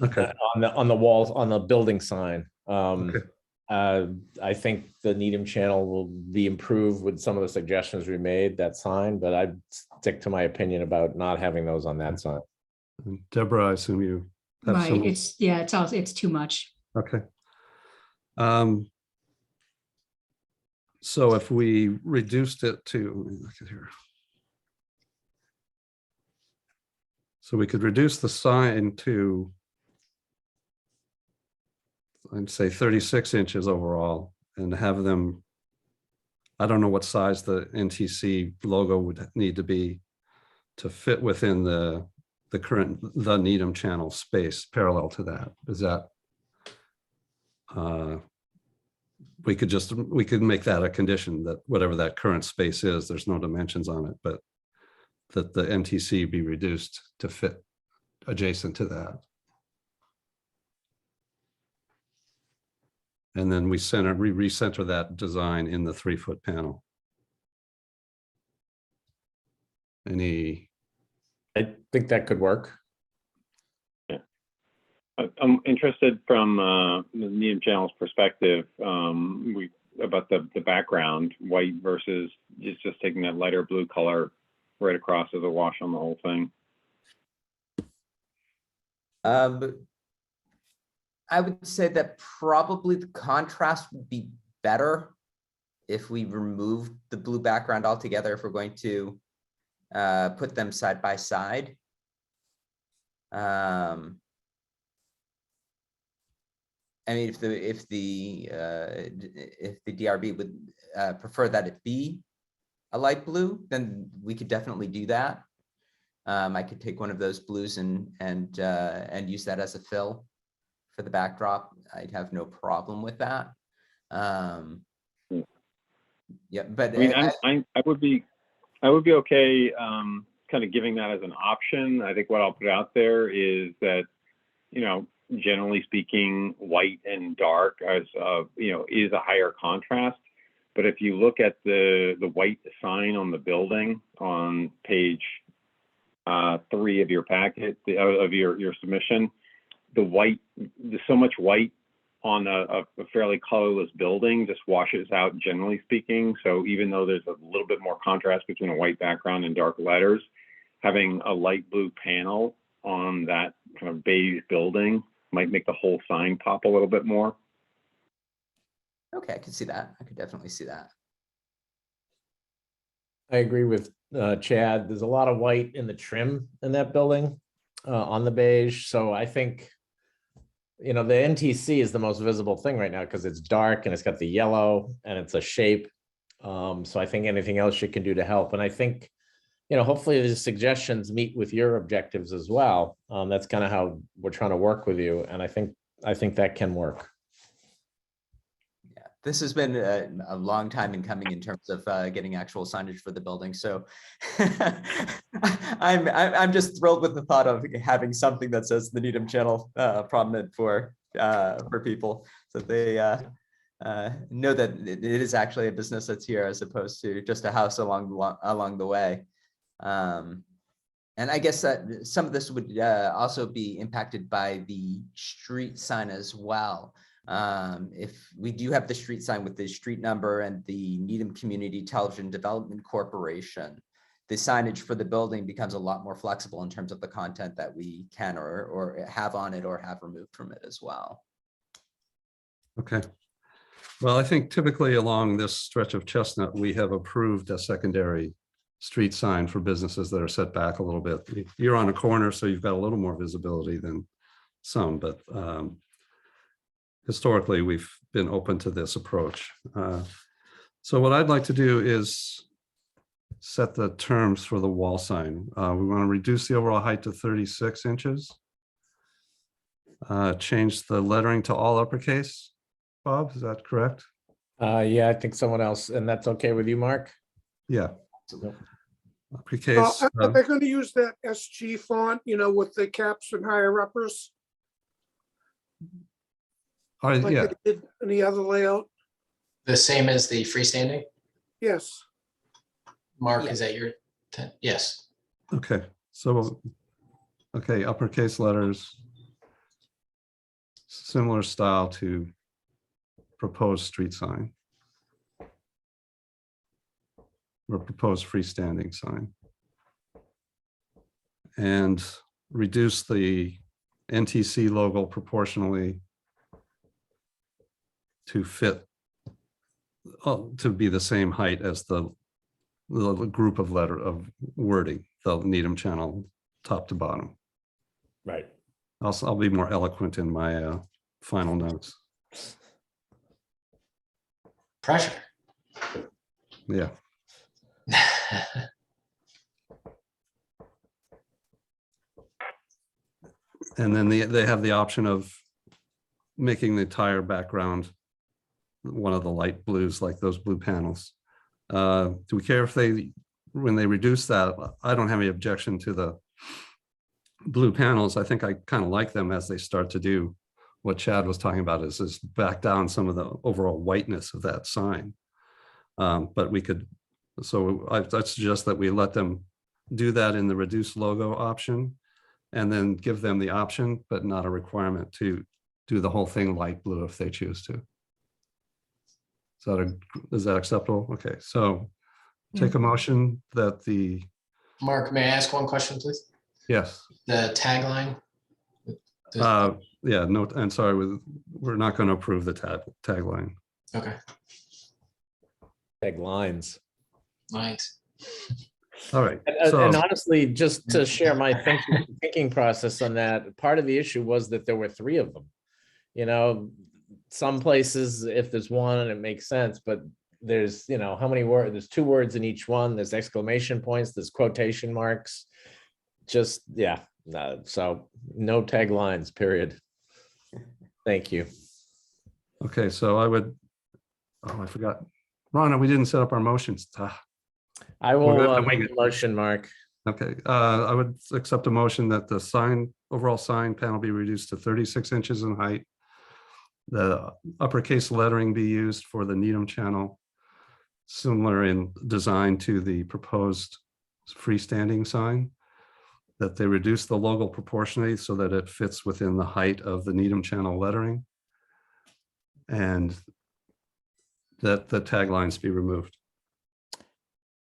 Okay. On the walls, on the building sign. Okay. I think the Needham channel will be improved with some of the suggestions we made, that sign, but I'd stick to my opinion about not having those on that sign. And Deborah, I assume you have Right, some. it's too much. Okay. So if we reduced it to, let me look at here. So we could reduce the sign to, I'd say 36 inches overall, and have them, I don't know what size the NTC logo would need to be to fit within the current, the Needham channel space parallel to that. Is that, we could make that a condition that whatever that current space is, there's no dimensions on it, but that the NTC be reduced to fit adjacent to that. And then we recenter that design in the 3-foot panel. I think that could work. Yeah. I'm interested from the Needham channel's perspective, about the background, white versus just taking that lighter blue color right across as a wash on the whole thing. I would say that probably the contrast would be better if we removed the blue background altogether, if we're going to put them side by side. I mean, if the DRB would prefer that it be a light blue, then we could definitely do that. I could take one of those blues and use that as a fill for the backdrop. I'd have no problem with that. Yeah, but I mean, I would be okay kind of giving that as an option. I think what I'll put out there is that, you know, generally speaking, white and dark as is a higher contrast. But if you look at the white sign on the building on page 3 of your packet, of your submission, there's so much white on a fairly colorless building just washes out, generally speaking. So even though there's a little bit more contrast between a white background and dark letters, having a light blue panel on that kind of beige building might make the whole sign pop a little bit more. Okay, I could see that. I could definitely see that. I agree with Chad. There's a lot of white in the trim in that building on the beige. So I think, you know, the NTC is the most visible thing right now because it's dark and it's got the yellow and it's a shape. So I think anything else you can do to help. And I think, you know, hopefully the suggestions meet with your objectives as well. That's kind of how we're trying to work with you. And I think that can work. Yeah, this has been a long time in coming in terms of getting actual signage for the building. So I'm just thrilled with the thought of having something that says the Needham channel prominent for people, so they know that it is actually a business that's here as opposed to just a house along the way. And I guess that some of this would also be impacted by the street sign as well. If we do have the street sign with the street number and the Needham Community Television Development Corporation, the signage for the building becomes a lot more flexible in terms of the content that we can or have on it or have removed from it as well. Okay. Well, I think typically along this stretch of Chestnut, we have approved a secondary street sign for businesses that are set back a little bit. You're on a corner, so you've got a little more visibility than some, but historically, we've been open to this approach. So what I'd like to do is set the terms for the wall sign. We want to reduce the overall height to 36 inches. Change the lettering to all uppercase. Bob, is that correct? Yeah, I think someone else, and that's okay with you, Mark? Yeah. Uppercase, Are they going to use that SG font, with the caps and higher uppers, like yeah, they did in the other layout? The same as the freestanding? Yes. Mark, Yeah. is that your, yes. okay, so, okay, uppercase letters. Similar style to proposed street sign. Or proposed freestanding sign. And reduce the NTC logo proportionally to fit, to be the same height as the group of wording, the Needham channel, top to bottom. Right. I'll be more eloquent in my final notes. Pressure. Yeah. And then they have the option of making the entire background one of the light blues, like those blue panels. Do we care if when they reduce that? I don't have any objection to the blue panels. I think I kind of like them as they start to do what Chad was talking about, is back down some of the overall whiteness of that sign. But we could, so I suggest that we let them do that in the reduce logo option, and then give them the option, but not a requirement to do the whole thing light blue if they choose to. Is that acceptable? Okay, so take a motion that the, Mark, may I ask one question, please? yes. The tagline? Yeah, no, I'm sorry, we're not going to approve the tagline. Okay, Tag lines. lines. All right. And honestly, just to share my thinking process on that, part of the issue was that there were 3 of them. Some places, if there's one, it makes sense, but there's, how many words? There's 2 words in each one. There's exclamation points, there's quotation marks. Just, yeah. So no taglines, period. Thank you. Okay, so I forgot. Ronna, we didn't set up our motions. I We're gonna have will to make wing the motion, Mark. Okay, I would accept a motion that the overall sign panel be reduced to 36 inches in height. The uppercase lettering be used for the Needham channel, similar in design to the proposed freestanding sign. That they reduce the logo proportionally so that it fits within the height of the Needham channel lettering. And that the taglines be removed.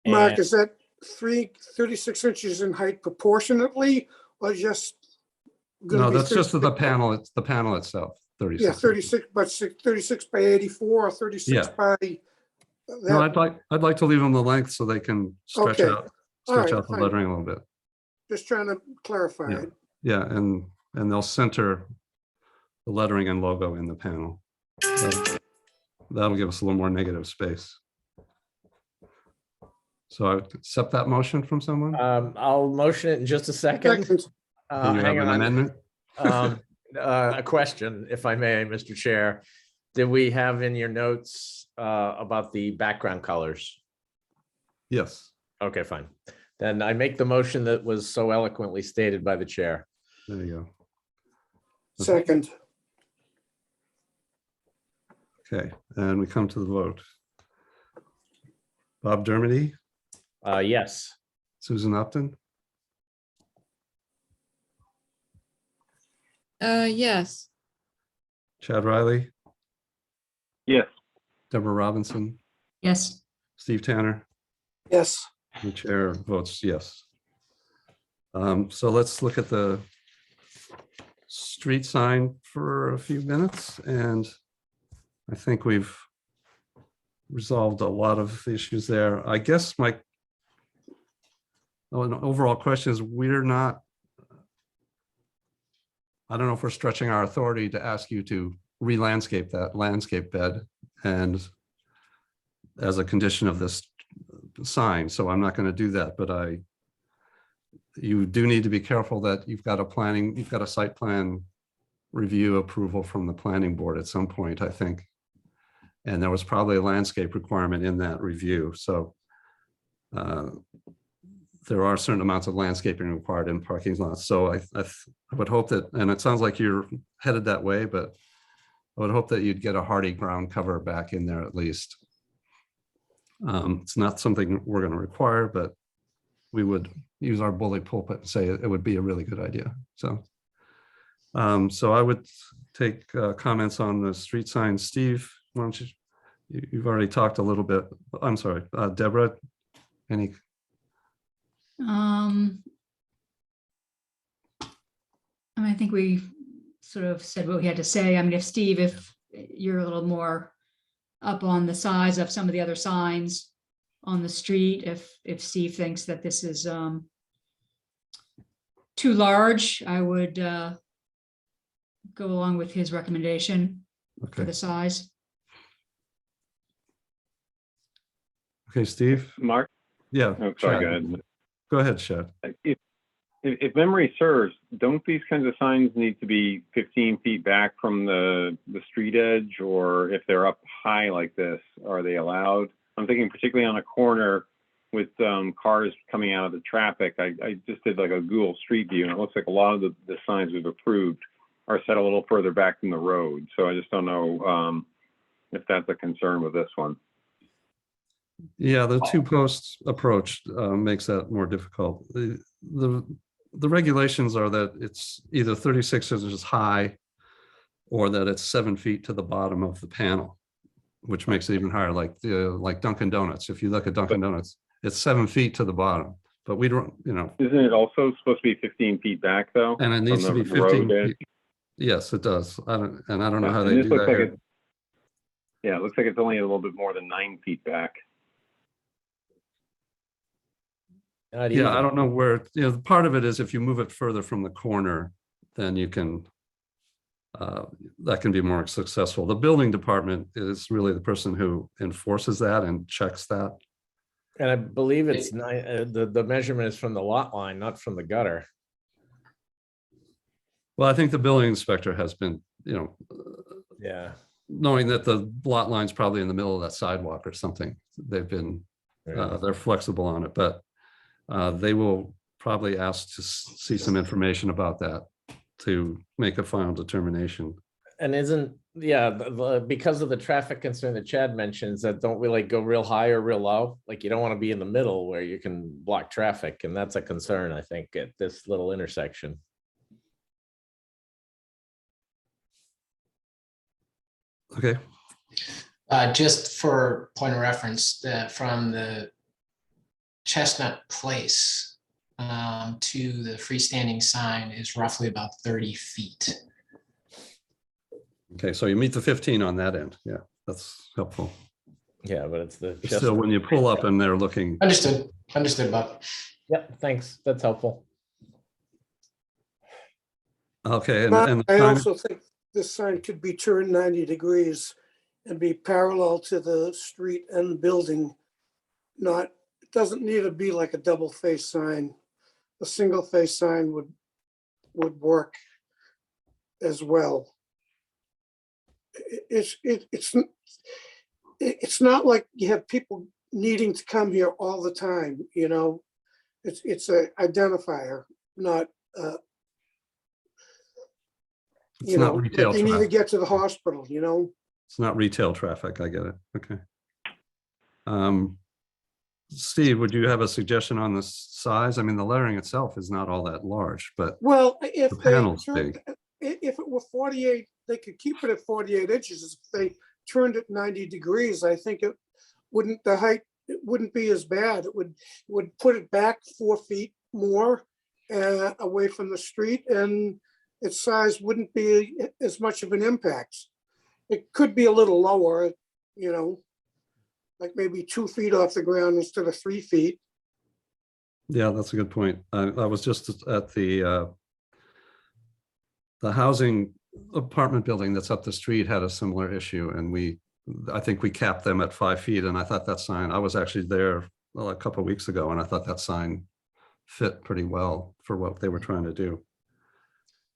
Mark, And- is that 36 inches in height proportionately, or just? gonna No, be that's just 36 the panel. It's the panel itself. 36. Yeah, 36, but 36 by 84 or 36 Yeah. by? No, I'd like to leave them the length so they can stretch Okay. out All right, the fine. lettering a little bit. Just trying to clarify Yeah. it. Yeah, and they'll center the lettering and logo in the panel. That'll give us a little more negative space. So I would accept that motion from someone. I'll motion it in just a second. Second. Do you have Hang an on. amendment? A question, if I may, Mr. Chair. Did we have in your notes about the background colors? Yes. Okay, fine. Then I make the motion that was so eloquently stated by the chair. There you go. Second. Okay, and we come to the vote. Bob Dermody, Yes. Susan Upton, Yes. Chad Riley, Yes. Deborah Robinson, Yes, Steve Tanner. Yes. The chair votes yes. So let's look at the street sign for a few minutes, and I think we've resolved a lot of issues there. I guess an overall question is I don't know if we're stretching our authority to ask you to re-landscape that landscape bed and as a condition of this sign. So I'm not going to do that, but you do need to be careful that you've got a site plan review approval from the planning board at some point, I think. And there was probably a landscape requirement in that review. So there are certain amounts of landscaping required in parking lots. So I would hope that, and it sounds like you're headed that way, but I would hope that you'd get a hardy ground cover back in there at least. It's not something we're going to require, but we would use our bully pulpit and say it would be a really good idea. So, so I would take comments on the street sign. Steve, why don't you've already talked a little bit. I'm sorry, Deborah, any? I mean, I think we sort of said what we had to say. I mean, if Steve, if you're a little more up on the size of some of the other signs on the street, if Steve thinks that this is too large, I would go along with his recommendation for the size. Okay, Steve. Mark? Yeah. Oh, sorry, go ahead. Go ahead, Shad. If memory serves, don't these kinds of signs need to be 15 feet back from the street edge? Or if they're up high like this, are they allowed? I'm thinking particularly on a corner with cars coming out of the traffic. I just did like a Google Street View, and it looks like a lot of the signs we've approved are set a little further back from the road. So I just don't know if that's a concern with this one. Yeah, the two post approach makes that more difficult. The regulations are that it's either 36 inches high or that it's 7 feet to the bottom of the panel, which makes it even higher. Like Dunkin' Donuts. If you look at Dunkin' Donuts, it's 7 feet to the bottom. But we don't, you know. Isn't it also supposed to be 15 feet back though? And it needs to be 15 feet. Yes, it does. I don't know how they do that here. Yeah, it looks like it's only a little bit more than 9 feet back. Yeah, I don't know where, you know, part of it is if you move it further from the corner, then you can, that can be more successful. The building department is really the person who enforces that and checks that. And I believe it's the measurement is from the lot line, not from the gutter. Well, I think the building inspector has been, you know, yeah, knowing that the lot line's probably in the middle of that sidewalk or something. They've been, they're flexible on it, but they will probably ask to see some information about that to make a final determination. And isn't, yeah, because of the traffic concern that Chad mentions, that don't we like go real high or real low? Like you don't want to be in the middle where you can block traffic. And that's a concern, I think, at this little intersection. Okay. Just for point of reference, from the Chestnut Place to the freestanding sign is roughly about 30 feet. Okay, so you meet the 15 on that end. Yeah, that's helpful. Yeah, but it's the still when you pull up and they're looking. Understood, Bob. Yep, thanks. That's helpful. Okay, and I also think this sign could be turned 90 degrees and be parallel to the street and the building. It doesn't need to be like a double face sign. A single face sign would work as well. It's not like you have people needing to come here all the time, you know. It's a identifier, not you know, retail like you need to get to the hospital, you know. It's not retail traffic. I get it. Okay. Steve, would you have a suggestion on the size? I mean, the lettering itself is not all that large, but well, if the panel's big. If it were 48, they could keep it at 48 inches. If they turned it 90 degrees, I think the height wouldn't be as bad. It would put it back 4 feet more away from the street, and its size wouldn't be as much of an impact. It could be a little lower, you know, like maybe 2 feet off the ground instead of 3 feet. Yeah, that's a good point. I was just at the housing apartment building that's up the street had a similar issue, and I think we capped them at 5 feet. And I thought that sign, I was actually there a couple of weeks ago, and I thought that sign fit pretty well for what they were trying to do.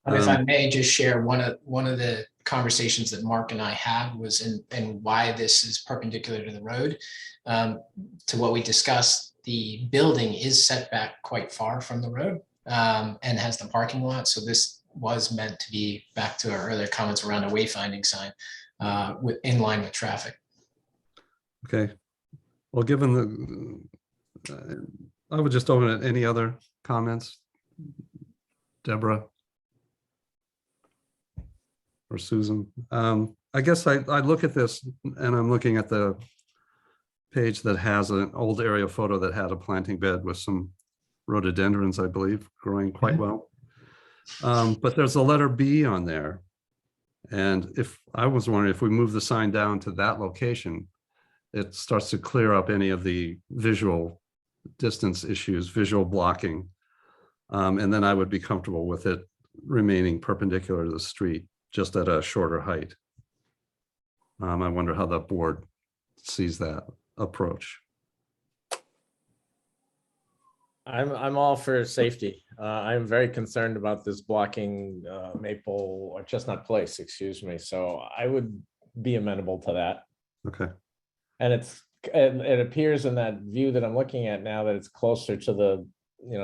If I may just share one of the conversations that Mark and I had was and why this is perpendicular to the road. To what we discussed, the building is set back quite far from the road and has the parking lot. So this was meant to be, back to our earlier comments around a wayfinding sign, in line with traffic. Okay. Well, given the, I would just open it. Any other comments? Deborah? Or Susan? I guess I look at this and I'm looking at the page that has an old aerial photo that had a planting bed with some rhododendrons, I believe, growing quite well. But there's a letter B on there. And if I was wondering if we move the sign down to that location, it starts to clear up any of the visual distance issues, visual blocking. And then I would be comfortable with it remaining perpendicular to the street, just at a shorter height. I wonder how the board sees that approach. I'm all for safety. I'm very concerned about this blocking Maple or Chestnut Place, excuse me. So I would be amenable to that. Okay. And it appears in that view that I'm looking at now that it's closer to the,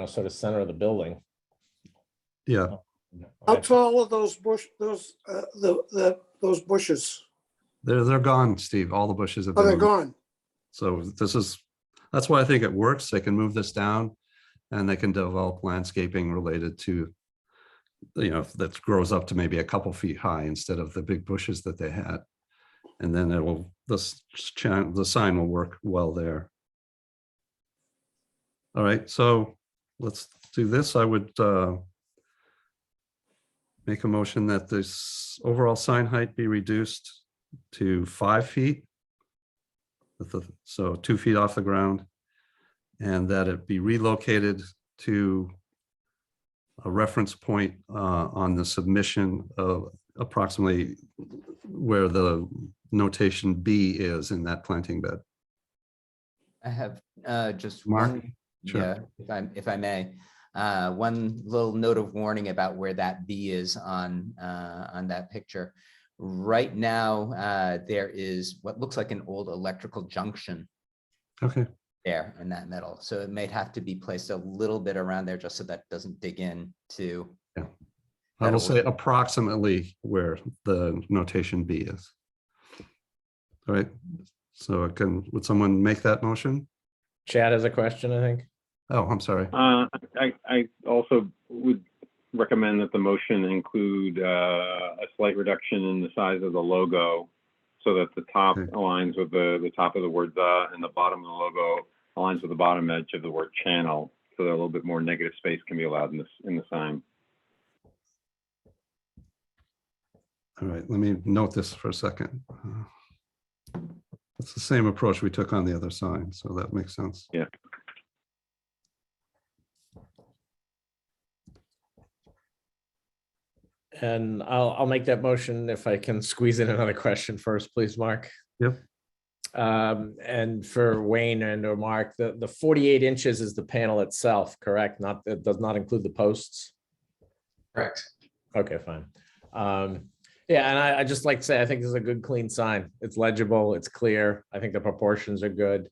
sort of center of the building. Yeah. How tall are those those bushes? They're gone, Steve. All the bushes have Oh, been they're removed. gone. So that's why I think it works. They can move this down and they can develop landscaping related to, that grows up to maybe a couple feet high instead of the big bushes that they had. And then the sign will work well there. All right, so let's do this. I would make a motion that this overall sign height be reduced to 5 feet. So 2 feet off the ground, and that it be relocated to a reference point on the submission of approximately where the notation B is in that planting bed. I have just Mark? one, Sure. yeah, if I may, one little note of warning about where that B is on that picture. Right now, there is what looks like an old electrical junction Okay. there in that middle. So it may have to be placed a little bit around there just so that doesn't dig in to. Yeah. I will say approximately where the notation B is. All right. So would someone make that motion? Chad has a question, I think. Oh, I'm sorry. I also would recommend that the motion include a slight reduction in the size of the logo so that the top Okay. aligns with the top of the word "the" and the bottom of the logo aligns with the bottom edge of the word "channel," so that a little bit more negative space can be allowed in the sign. All right, let me note this for a second. It's the same approach we took on the other sign, so that makes sense. Yeah. And I'll make that motion if I can squeeze in another question first, please, Mark. Yep. And for Wayne and or Mark, the 48 inches is the panel itself, correct? It does not include the posts? Correct. Okay, fine. Yeah, and I just like to say, I think this is a good, clean sign. It's legible, it's clear. I think the proportions are good.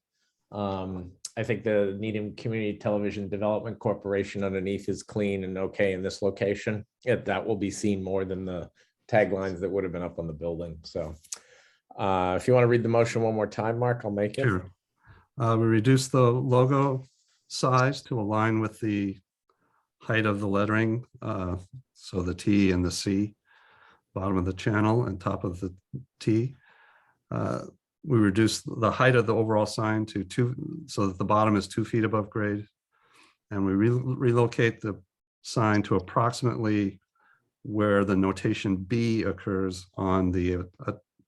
I think the Needham Community Television Development Corporation underneath is clean and okay in this location. That will be seen more than the taglines that would have been up on the building. So if you want to read the motion one more time, Mark, I'll make it. Sure. We reduce the logo size to align with the height of the lettering. So the T and the C, bottom of the channel and top of the T. We reduce the height of the overall sign to 2, so that the bottom is 2 feet above grade. And we relocate the sign to approximately where the notation B occurs on the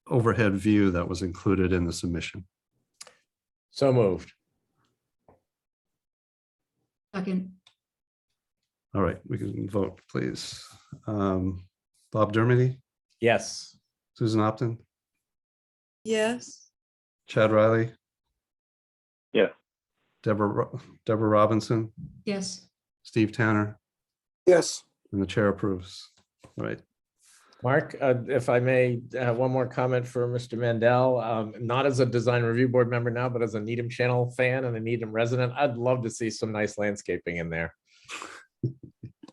overhead view that was included in the submission. So moved. Second, All right, we can vote, please. Bob Dermody, Yes. Susan Opton, Yes. Chad Riley, Yes. Deborah Robinson, yes, Steve Tanner, Yes, and the chair approves. All right. Mark, if I may, one more comment for Mr. Mandel, not as a design review board member now, but as a Needham Channel fan and a Needham resident, I'd love to see some nice landscaping in there.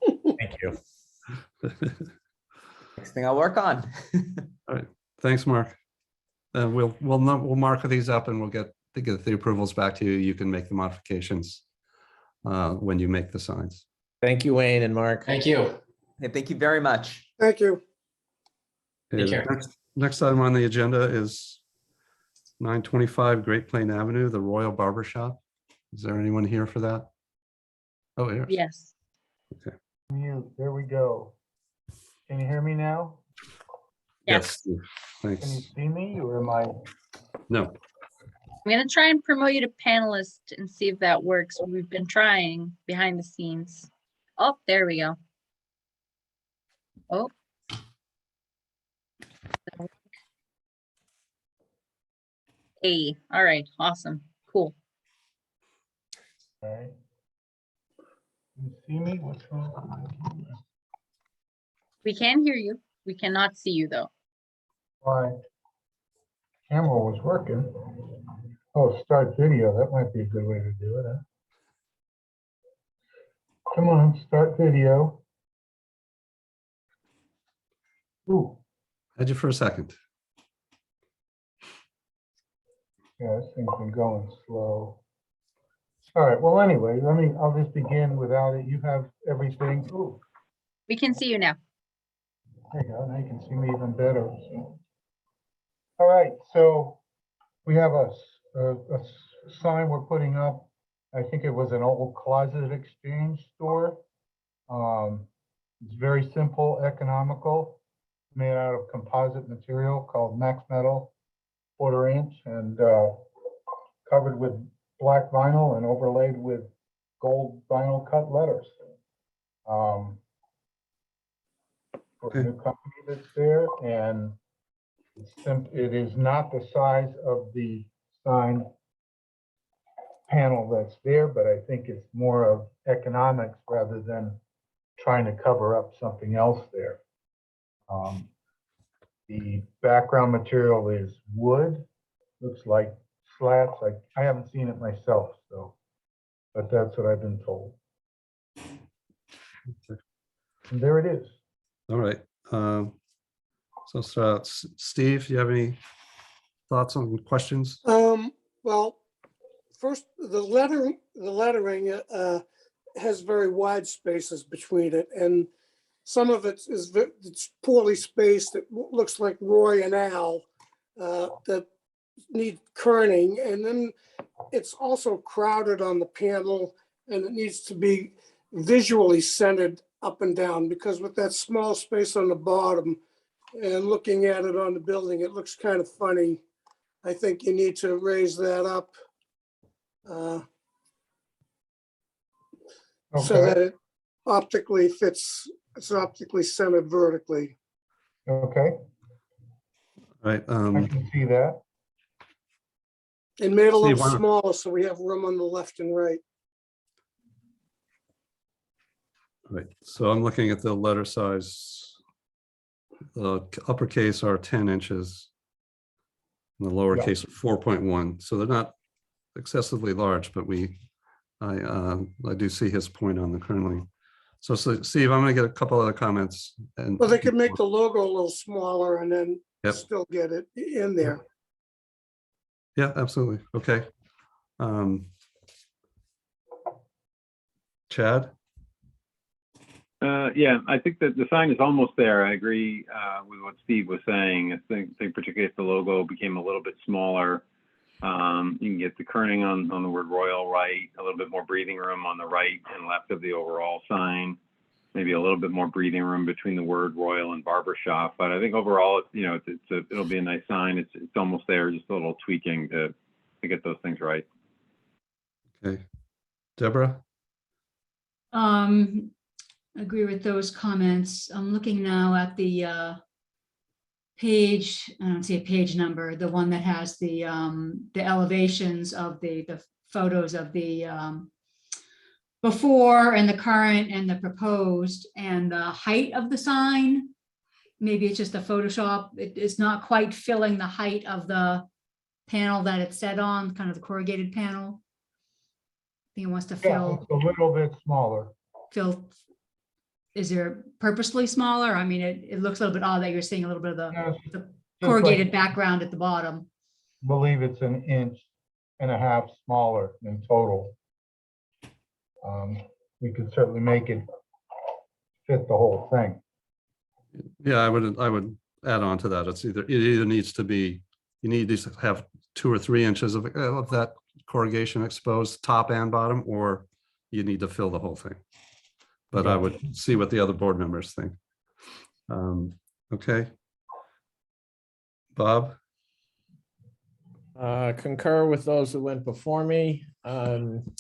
Thank you. Next thing I'll work on. All right, thanks, Mark. We'll mark these up and we'll get the approvals back to you. You can make the modifications when you make the signs. Thank you, Wayne and Mark. Thank you. Hey, thank you very much. Thank you. Take Okay, care. next item on the agenda is 925 Great Plain Avenue, the Royal Barber Shop. Is there anyone here for that? Oh, here. Yes. Mute. There we go. Can you hear me now? Yes. Can you Thanks. see me or am I? No. I'm gonna try and promote you to panelist and see if that works. We've been trying behind the scenes. Oh, there we go. Oh. Hey, all right, awesome, cool. All right. Can you see me? What's wrong with my camera? We can hear you. We cannot see you though. My camera was working. Oh, start video. That might be a good way to do it, huh? Come on, start video. Ooh, Had you for a second. yeah, this thing's been going slow. All right, well, anyway, I'll just begin without it. You have everything. Ooh, We can see you now. there you go. Now you can see me even better. So. All right, so we have a sign we're putting up. I think it was an old closet exchange store. It's very simple, economical, made out of composite material called Max Metal, 1/4 inch, and covered with black vinyl and overlaid with gold vinyl cut letters. For a new company that's there, and it is not the size of the sign panel that's there, but I think it's more of economics rather than trying to cover up something else there. The background material is wood, looks like slats. I haven't seen it myself, so, but that's what I've been told. And there it is. All right. So Steve, you have any thoughts on questions? Well, first, the lettering has very wide spaces between it, and some of it it's poorly spaced. It looks like Roy and Al that need kerning, and then it's also crowded on the panel, and it needs to be visually centered up and down, because with that small space on the bottom and looking at it on the building, it looks kind of funny. I think you need to raise that up so that it optically fits. It's optically centered vertically. Okay, All right. I can see that. And made a Steve, little smaller so we have room on the left and right. Right, so I'm looking at the letter size. The uppercase are 10 inches. And the lowercase are 4.1. So they're not excessively large, but I do see his point on the kerning. So Steve, I'm gonna get a couple other comments. And Well, they could make the logo a little smaller and then Yep. still get it in there. Yeah, absolutely. Okay. Chad? Yeah, I think that the sign is almost there. I agree with what Steve was saying. I think particularly if the logo became a little bit smaller, you can get the kerning on the word Royal right, a little bit more breathing room on the right and left of the overall sign, maybe a little bit more breathing room between the word Royal and barbershop. But I think overall, it'll be a nice sign. It's almost there, just a little tweaking to get those things right. Okay. Deborah? Agree with those comments. I'm looking now at the page, I don't see a page number, the one that has the elevations of the photos of the before and the current and the proposed, and the height of the sign maybe it's just a Photoshop. It's not quite filling the height of the panel that it's set on, kind of the corrugated panel. I think it wants to Yeah, it's a little bit smaller. fill. Is there purposely smaller? I mean, it looks a little bit odd that you're seeing a little bit of Yeah, the just corrugated like- background at the bottom. Believe it's 1.5 inches smaller in total. We could certainly make it fit the whole thing. Yeah, I would add on to that. It either needs to be, you need to have 2 or 3 inches of that corrugation exposed, top and bottom, or you need to fill the whole thing. But I would see what the other board members think. Okay. Bob? Concur with those who went before me. And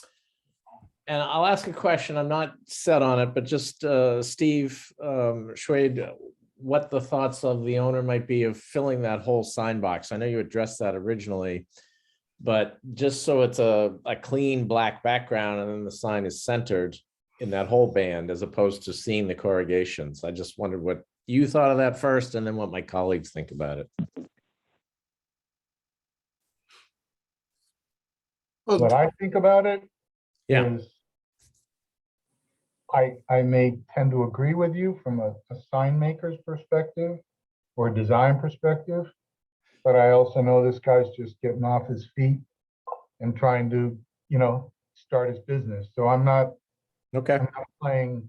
I'll ask a question. I'm not set on it, but just Steve Schwade, what the thoughts of the owner might be of filling that whole sign box. I know you addressed that originally, but just so it's a clean black background and then the sign is centered in that whole band as opposed to seeing the corrugations. I just wondered what you thought of that first and then what my colleagues think about it. What I think about it Yeah. is I may tend to agree with you from a sign maker's perspective or a design perspective, but I also know this guy's just getting off his feet and trying to, start his business. So I'm not playing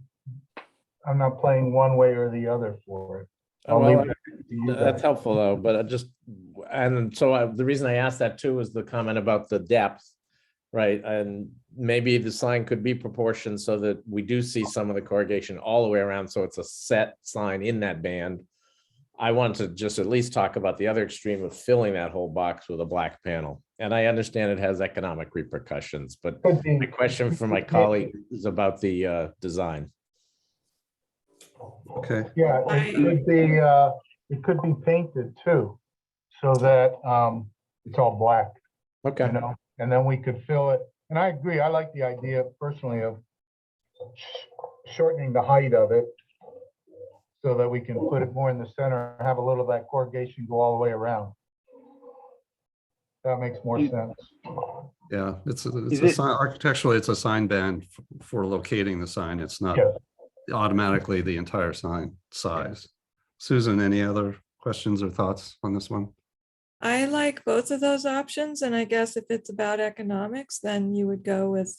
one way or the other for it. That's helpful though, but the reason I asked that too is the comment about the depth, right? And maybe the sign could be proportioned so that we do see some of the corrugation all the way around. So it's a set sign in that band. I want to just at least talk about the other extreme of filling that whole box with a black panel. And I understand it has economic repercussions, but my question for my colleague is about the design. Okay. Yeah, it could be painted too, so that it's all black. Okay. And then we could fill it. And I agree, I like the idea personally of shortening the height of it so that we can put it more in the center and have a little of that corrugation go all the way around. That makes more sense. Yeah, it's a sign, architecturally, it's a sign band for locating the sign. It's not automatically the entire sign size. Susan, any other questions or thoughts on this one? I like both of those options, and I guess if it's about economics, then you would go with,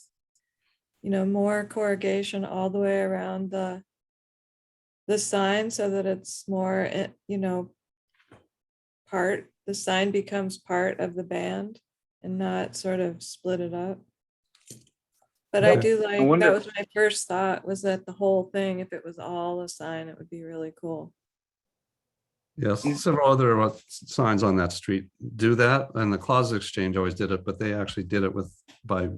more corrugation all the way around the sign so that it's more, the sign becomes part of the band and not sort of split it up. But I do like, that was my first thought, was that the whole thing, if it was all a sign, it would be really cool. Yes, several other signs on that street do that, and the Closet Exchange always did it, but they actually did it by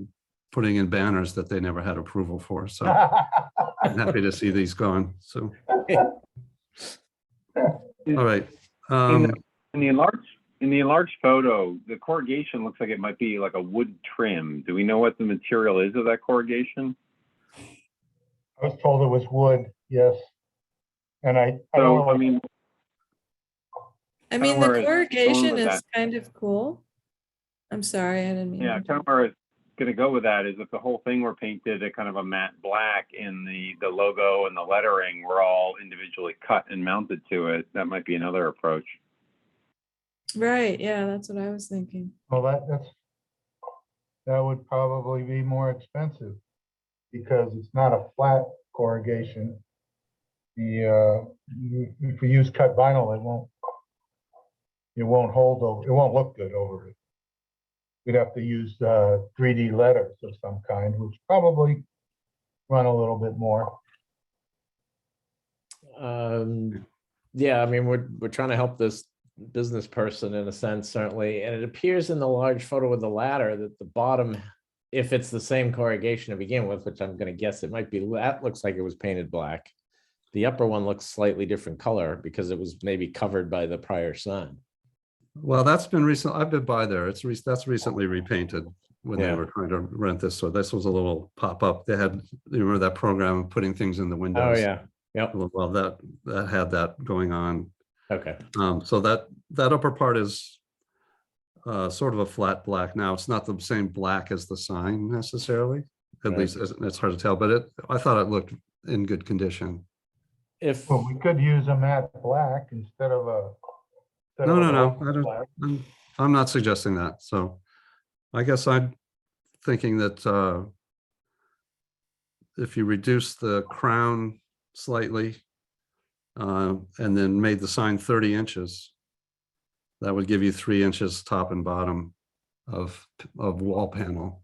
putting in banners that they never had approval for. So I'm happy to see these gone. So, all right. In the enlarged photo, the corrugation looks like it might be like a wood trim. Do we know what the material is of that corrugation? I was told it was wood, yes. And I don't know. I mean, the corrugation is kind of cool. I'm sorry, I didn't mean. Yeah, kind of where I was going to go with that is if the whole thing were painted a kind of a matte black and the logo and the lettering were all individually cut and mounted to it, that might be another approach. Right, yeah, that's what I was thinking. Well, that would probably be more expensive because it's not a flat corrugation. If we use cut vinyl, it won't hold over, it won't look good over it. We'd have to use 3D letters of some kind, which probably run a little bit more. Yeah, I mean, we're trying to help this business person in a sense, certainly. And it appears in the large photo with the ladder that the bottom, if it's the same corrugation to begin with, which I'm going to guess it might be, that looks like it was painted black. The upper one looks slightly different color because it was maybe covered by the prior sign. Well, that's been recent. I've been by there. That's recently repainted when they were trying to rent this. So this was a little pop-up. They had, you remember that program of putting things in the windows? Oh, yeah. Yep, Well, that had that going on. okay. So that upper part is sort of a flat black. Now, it's not the same black as the sign necessarily, at Right. least it's hard to tell, but I thought it looked in good condition. If, Well, we could use a matte black instead of a. instead No, of no, an no, old I don't, black. I'm not suggesting that. So I guess I'm thinking that if you reduce the crown slightly and then made the sign 30 inches, that would give you 3 inches top and bottom of wall panel.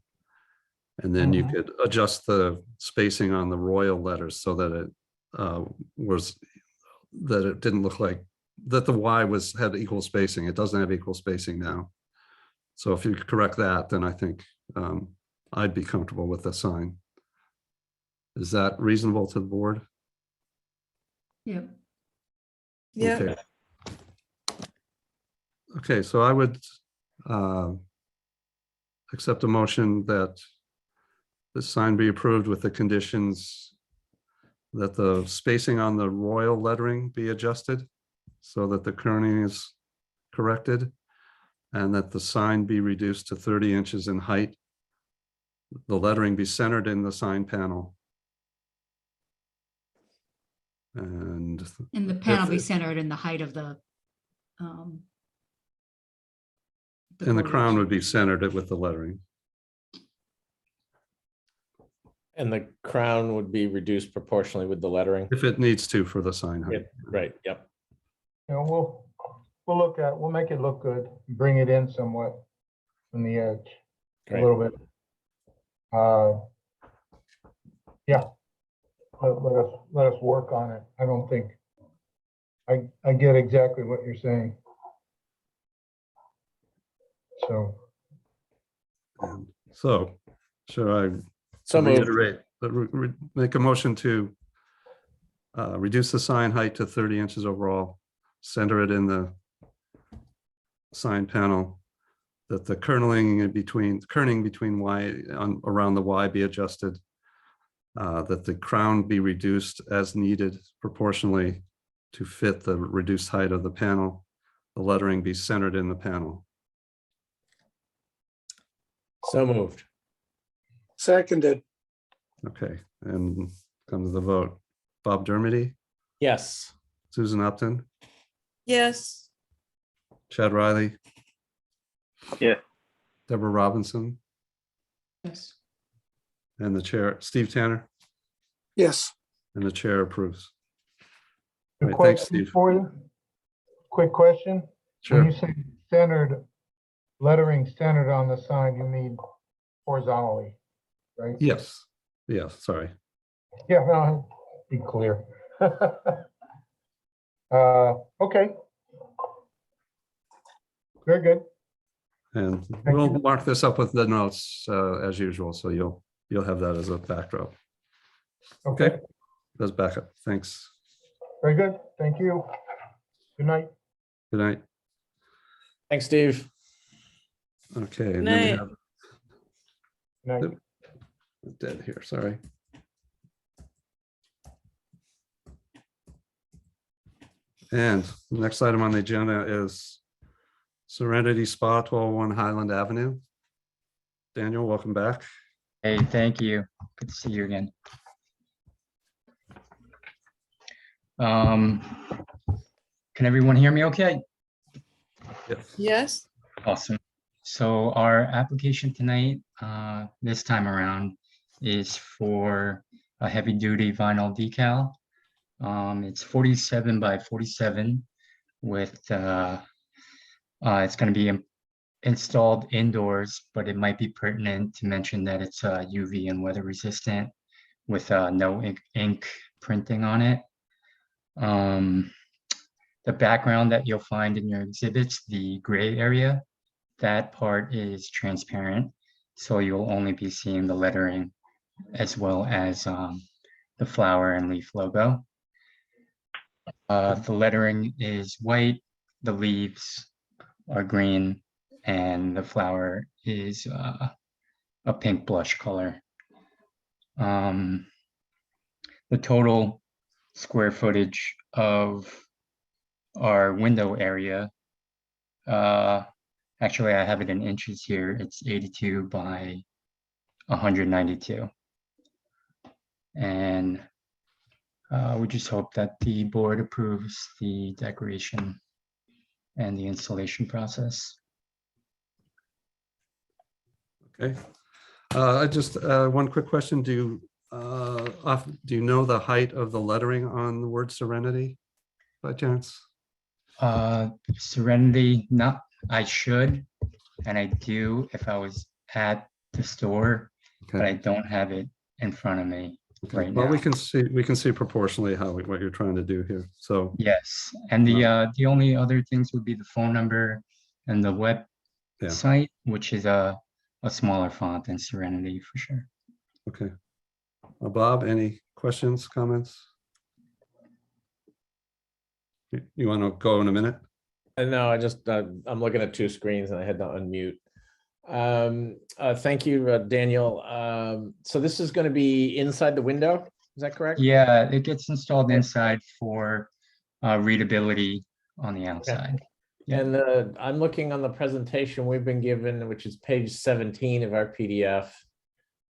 And then you could adjust the spacing on the royal letters so that it didn't look like that the Y had equal spacing. It doesn't have equal spacing now. So if you correct that, then I think I'd be comfortable with the sign. Is that reasonable to the board? Yep. Yeah, Okay. Okay, so I would accept a motion that the sign be approved with the conditions that the spacing on the royal lettering be adjusted so that the kerning is corrected and that the sign be reduced to 30 inches in height. The lettering be centered in the sign panel. And the panel be it- centered in the height of the. and the borders. crown would be centered with the lettering. and the crown would be reduced proportionally with the lettering. If it needs to for the sign height. Right, yep. You know, we'll make it look good, bring it in somewhat from the edge, a Great. little bit. Yeah. Let us work on it. I don't think, I get exactly what you're saying. So, So should I So moved. reiterate, make a motion to reduce the sign height to 30 inches overall, center it in the sign panel, that the kerning between Y around the Y be adjusted, that the crown be reduced as needed proportionally to fit the reduced height of the panel, the lettering be centered in the panel. So moved. Seconded. Okay, and come to the vote. Bob Dermody, Yes. Susan Upton, yes, Chad Riley, Yeah. Deborah Robinson, Yes. and the chair, Steve Tanner, Yes. and the chair approves. a Right, thanks, question Steve. for you. Quick question. When Sure. you say centered, lettering centered on the sign, you mean horizontally, right? Yes. Yeah, sorry. Yeah, no, be clear. Okay. Very good. And Thank we'll you. mark this up with the notes as usual, so you'll have that as a backdrop. Okay, That's backup. Thanks. very good. Thank you. Good night. Good night. Thanks, Steve. Okay. And then we Night. have Good night. dead here, sorry. And the next item on the agenda is Serenity Spa, 1201 Highland Avenue. Daniel, welcome back. Hey, thank you. Good to see you again. Can everyone hear me okay? Yes. yes, Awesome. So our application tonight, this time around, is for a heavy duty vinyl decal. It's 47 by 47 with, it's going to be installed indoors, but it might be pertinent to mention that it's UV and weather resistant with no ink printing on it. The background that you'll find in your exhibits, the gray area, that part is transparent. So you'll only be seeing the lettering as well as the flower and leaf logo. The lettering is white, the leaves are green, and the flower is a pink blush color. The total square footage of our window area. Actually, I have it in inches here. It's 82 by 192. And we just hope that the board approves the decoration and the installation process. Okay. I just, one quick question. Do you know the height of the lettering on the word Serenity by chance? Serenity, I should, and I do if I was at the store, but I don't have it in front of me right Well, now. we can see proportionally what you're trying to do here. So Yes, and the only other things would be the phone number and the website, which is a smaller font than Serenity for sure. okay. Bob, any questions, comments? You want to go in a minute? No, I just, I'm looking at two screens and I had to unmute. Thank you, Daniel. So this is going to be inside the window, is that correct? Yeah, it gets installed inside for readability on the outside. Yeah. And I'm looking on the presentation we've been given, which is page 17 of our PDF.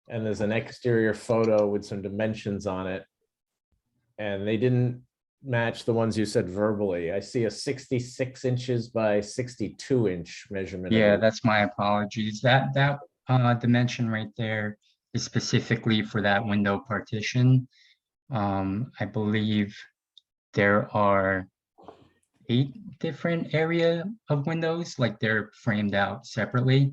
And there's an exterior photo with some dimensions on it. And they didn't match the ones you said verbally. I see a 66 inches by 62 inch measurement. Yeah, that's my apologies. That dimension right there is specifically for that window partition. I believe there are 8 different area of windows, like they're framed out separately.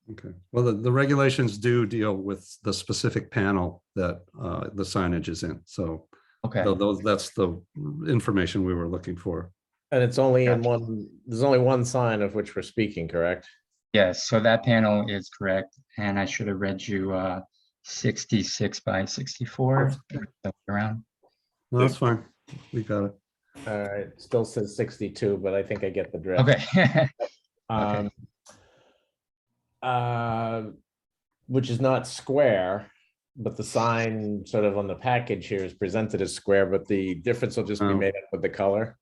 Okay. Well, the regulations do deal with the specific panel that the signage is in. So okay, that's the information we were looking for. And it's only in one, there's only one sign of which we're speaking, correct? Yes, so that panel is correct. And I should have read you 66 by 64 around. No, that's fine. We got it. All right, still says 62, but I think I get the drift. Okay. Okay. Which is not square, but the sign sort of on the package here is presented as square, but the difference will just be made up with the color.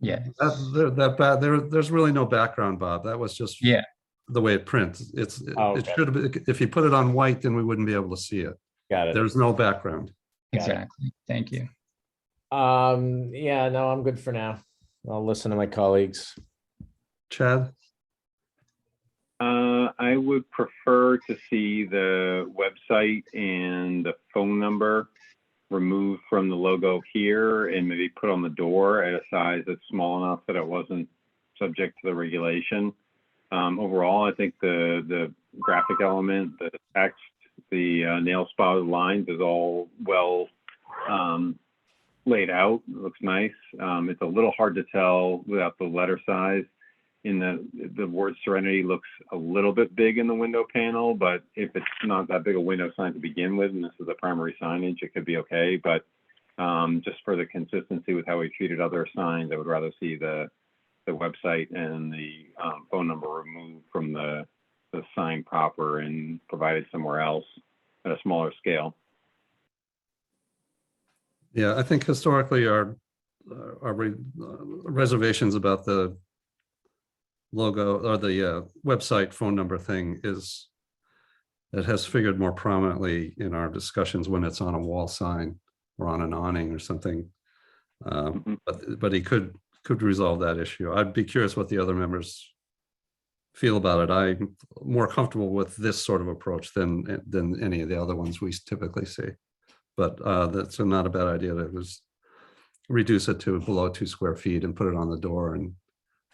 Yeah. There's really no background, Bob. That was just the way it prints. It should have been, if you put it on white, then we wouldn't be able to see it. Got it. There's no background. Exactly. Thank you. Yeah, no, I'm good for now. I'll listen to my colleagues. Chad? I would prefer to see the website and the phone number removed from the logo here and maybe put on the door at a size that's small enough that it wasn't subject to the regulation. Overall, I think the graphic element, the text, the nail spotted lines is all well laid out. It looks nice. It's a little hard to tell without the letter size. In the word Serenity looks a little bit big in the window panel, but if it's not that big a window sign to begin with, and this is the primary signage, it could be okay. But just for the consistency with how we treated other signs, I would rather see the website and the phone number removed from the sign proper and provided somewhere else at a smaller scale. Yeah, I think historically our reservations about the logo or the website phone number thing it has figured more prominently in our discussions when it's on a wall sign or on an awning or something. But he could resolve that issue. I'd be curious what the other members feel about it. I'm more comfortable with this sort of approach than any of the other ones we typically see. But that's not a bad idea to reduce it to below 2 square feet and put it on the door and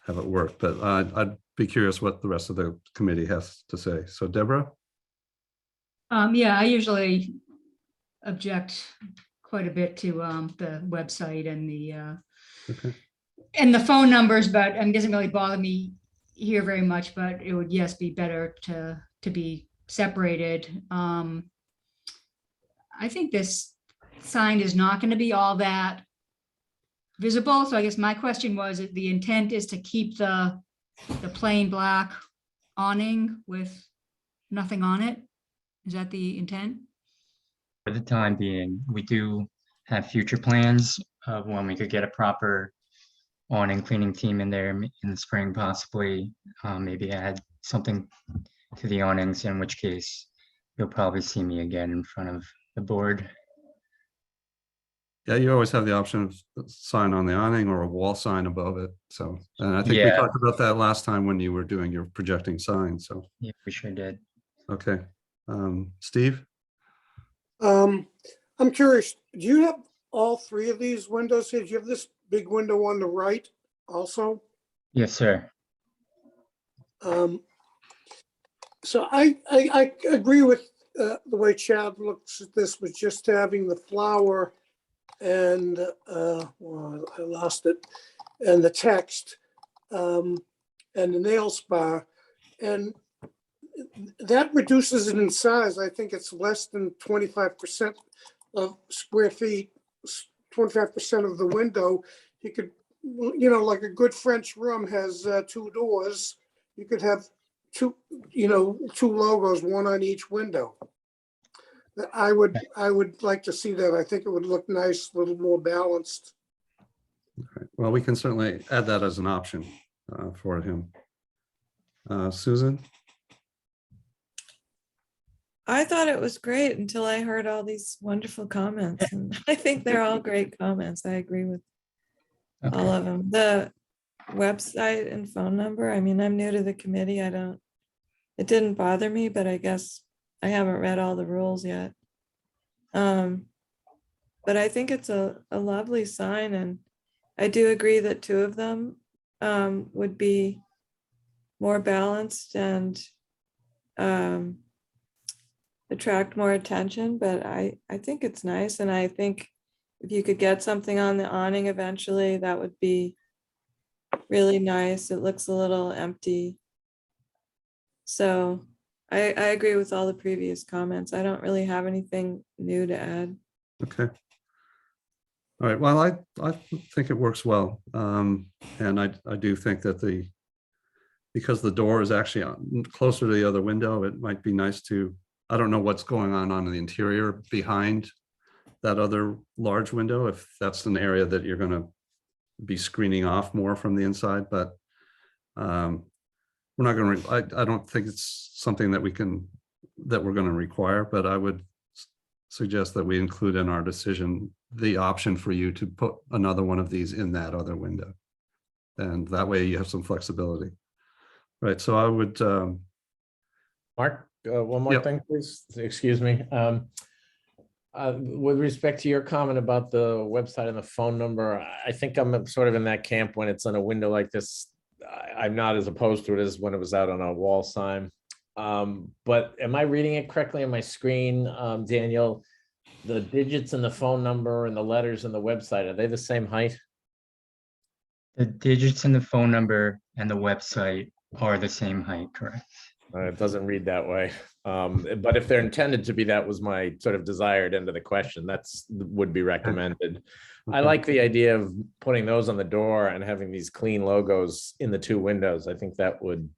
have it work. But I'd be curious what the rest of the committee has to say. So Deborah? Yeah, I usually object quite a bit to the website and the phone numbers, but it doesn't really bother me here very much, but it would, yes, be better to be separated. I think this sign is not going to be all that visible. So I guess my question was, the intent is to keep the plain black awning with nothing on it. Is that the intent? For the time being, we do have future plans of when we could get a proper awning cleaning team in there in the spring, possibly. Maybe add something to the awnings, in which case you'll probably see me again in front of the board. Yeah, you always have the option of a sign on the awning or a wall sign above it. So, and I think we Yeah. talked about that last time when you were doing your projecting sign. So, Yeah, we sure did. okay. Steve? I'm curious, do you have all three of these windows here? Do you have this big window on the right also? Yes, sir. So I agree with the way Chad looks at this, with just having the flower and, well, I lost it, and the text, and the nail spa. And that reduces it in size. I think it's less than 25% of square feet, 25% of the window. You could, you know, like a good French room has 2 doors. You could have two logos, one on each window. I would like to see that. I think it would look nice, a little more balanced. Well, we can certainly add that as an option for him. Susan? I thought it was great until I heard all these wonderful comments. And I think they're all great comments. I agree with all of them. The website and phone number, I mean, I'm new to the committee. It didn't bother me, but I guess I haven't read all the rules yet. But I think it's a lovely sign, and I do agree that 2 of them would be more balanced and attract more attention, but I think it's nice. And I think if you could get something on the awning eventually, that would be really nice. It looks a little empty. So I agree with all the previous comments. I don't really have anything new to add. Okay. All right. Well, I think it works well. And I do think that because the door is actually closer to the other window, it might be nice to, I don't know what's going on in the interior behind that other large window, if that's an area that you're going to be screening off more from the inside, but we're not going to, I don't think it's something that we're going to require, but I would suggest that we include in our decision the option for you to put another one of these in that other window. And that way you have some flexibility. Right, so I would. Mark, one more thing, please. Excuse me. With respect to your comment about the website and the phone number, I think I'm sort of in that camp. When it's on a window like this, I'm not as opposed to it as when it was out on a wall sign. But am I reading it correctly on my screen, Daniel? The digits and the phone number and the letters and the website, are they the same height? The digits in the phone number and the website are the same height, correct? It doesn't read that way. But if they're intended to be, that was my sort of desired end of the question. That's would be recommended. I like the idea of putting those on the door and having these clean logos in the 2 windows. I think that would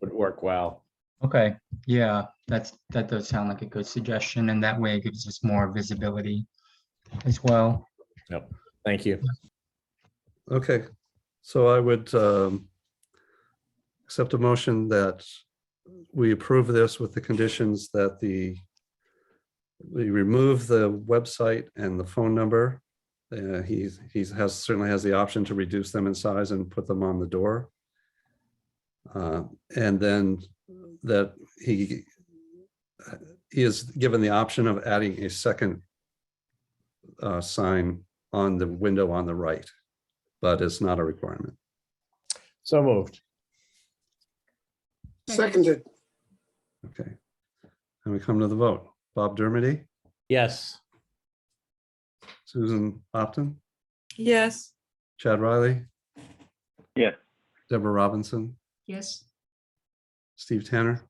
work well. Okay, yeah, that does sound like a good suggestion, and that way it gives us more visibility as well. Yep, thank you. Okay, so I would accept a motion that we approve this with the conditions that we remove the website and the phone number. He certainly has the option to reduce them in size and put them on the door. And then that he is given the option of adding a second sign on the window on the right, but it's not a requirement. So moved. Seconded. Okay. And we come to the vote. Bob Dermody, Yes. Susan Opton, Yes. Chad Riley, Yes. Deborah Robinson, Yes. Steve Tanner,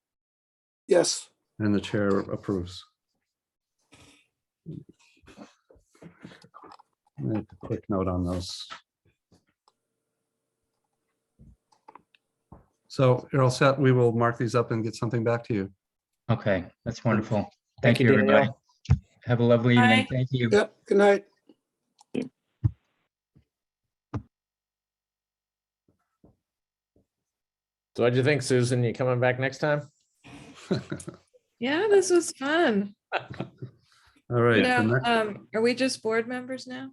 Yes. and the chair approves. Make a quick note on those. So you're all set. We will mark these up and get something back to you. Okay, that's wonderful. Thank Thank you, you, everybody. Danielle. Have a lovely evening. Bye. Thank you. Yep. Good night. So what'd you think, Susan? You coming back next time? Yeah, this was fun. All right. the Now, next- are we just board members now?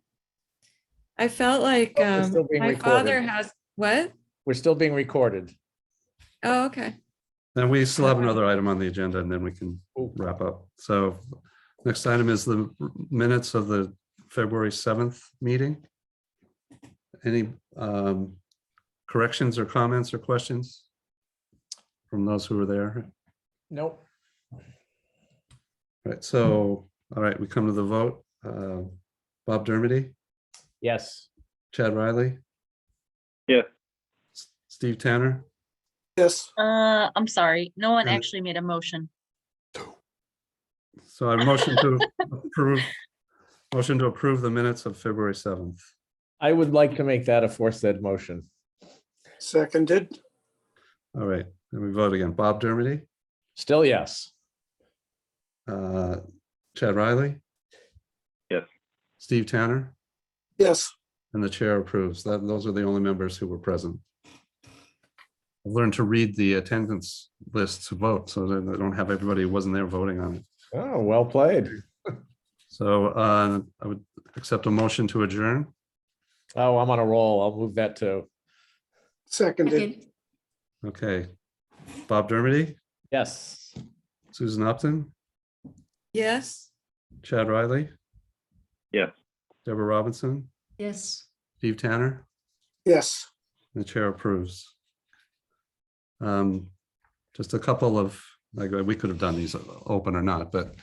I felt like Oh, we're still being my father recorded. has, what? We're still being recorded. Oh, okay. And we still have another item on the agenda and then we can wrap up. So next item is the minutes of the February 7th meeting. Any corrections or comments or questions from those who were there? Nope. Right, so, all right, we come to the vote. Bob Dermody, Yes. Chad Riley, Yes. Steve Tanner, Yes, I'm sorry, no one And- actually made a motion. so I motion to approve the minutes of February 7th. I would like to make that a aforesaid motion. seconded. All right, then we vote again. Bob Dermody, Still yes. Chad Riley, Yes. Steve Tanner, Yes, and the chair approves. Those are the only members who were present. I've learned to read the attendance lists to vote, so that I don't have everybody who wasn't there voting on it. Oh, well played. So I would accept a motion to adjourn. Oh, I'm on a roll. I'll move that too. seconded. Second. Okay. Bob Dermody, Yes. Susan Upton, Yes. Chad Riley, Yes. Deborah Robinson, Yes. Steve Tanner, Yes, and the chair approves. Just a couple of, like, we could have done these open or not, but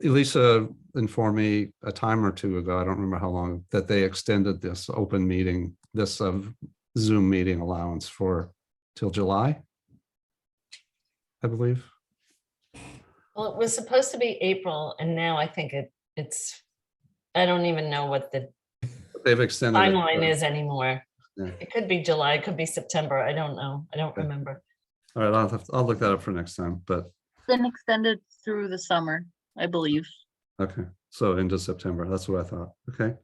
Elisa informed me a time or two ago, I don't remember how long, that they extended this open meeting, this Zoom meeting allowance till July, I believe. Well, it was supposed to be April and now I think it's, I don't even know what the They've extended it. timeline is anymore. Yeah. It could be July, it could be September. I don't know. I don't Okay. remember. All right, I'll look that up for next time, but Been extended through the summer, I believe. okay, so into September, that's what I thought, okay.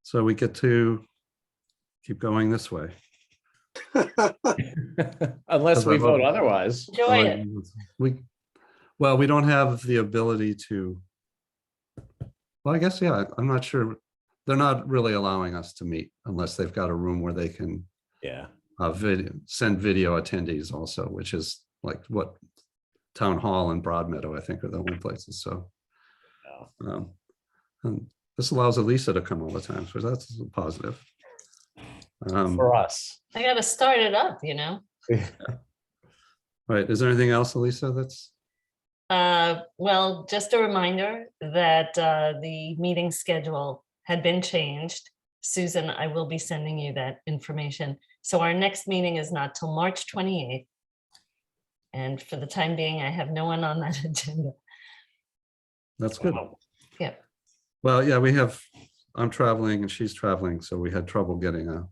So we get to keep going this way. Unless we How's that vote vote? otherwise. Enjoy it. We don't have the ability to. Well, I guess, yeah, I'm not sure. They're not really allowing us to meet unless they've got a room where they can Yeah. send video attendees also, which is like what Town Hall and Broadmeadow, I think, are the only places, so. And this allows Elisa to come all the time, so that's a positive. For us. I gotta start it up, you know? Right, is there anything else, Elisa, that's, Well, just a reminder that the meeting schedule had been changed. Susan, I will be sending you that information. So our next meeting is not till March 28th. And for the time being, I have no one on that agenda. that's good. Yeah. Well, yeah, I'm traveling and she's traveling, so we had trouble getting a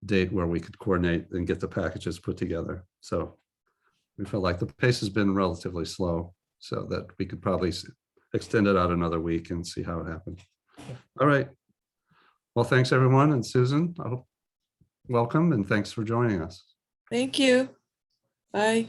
date where we could coordinate and get the packages put together. So we felt like the pace has been relatively slow, so that we could probably extend it out another week and see how it happened. All right. Well, thanks, everyone. And Susan, welcome and thanks for joining us. Thank you. Bye.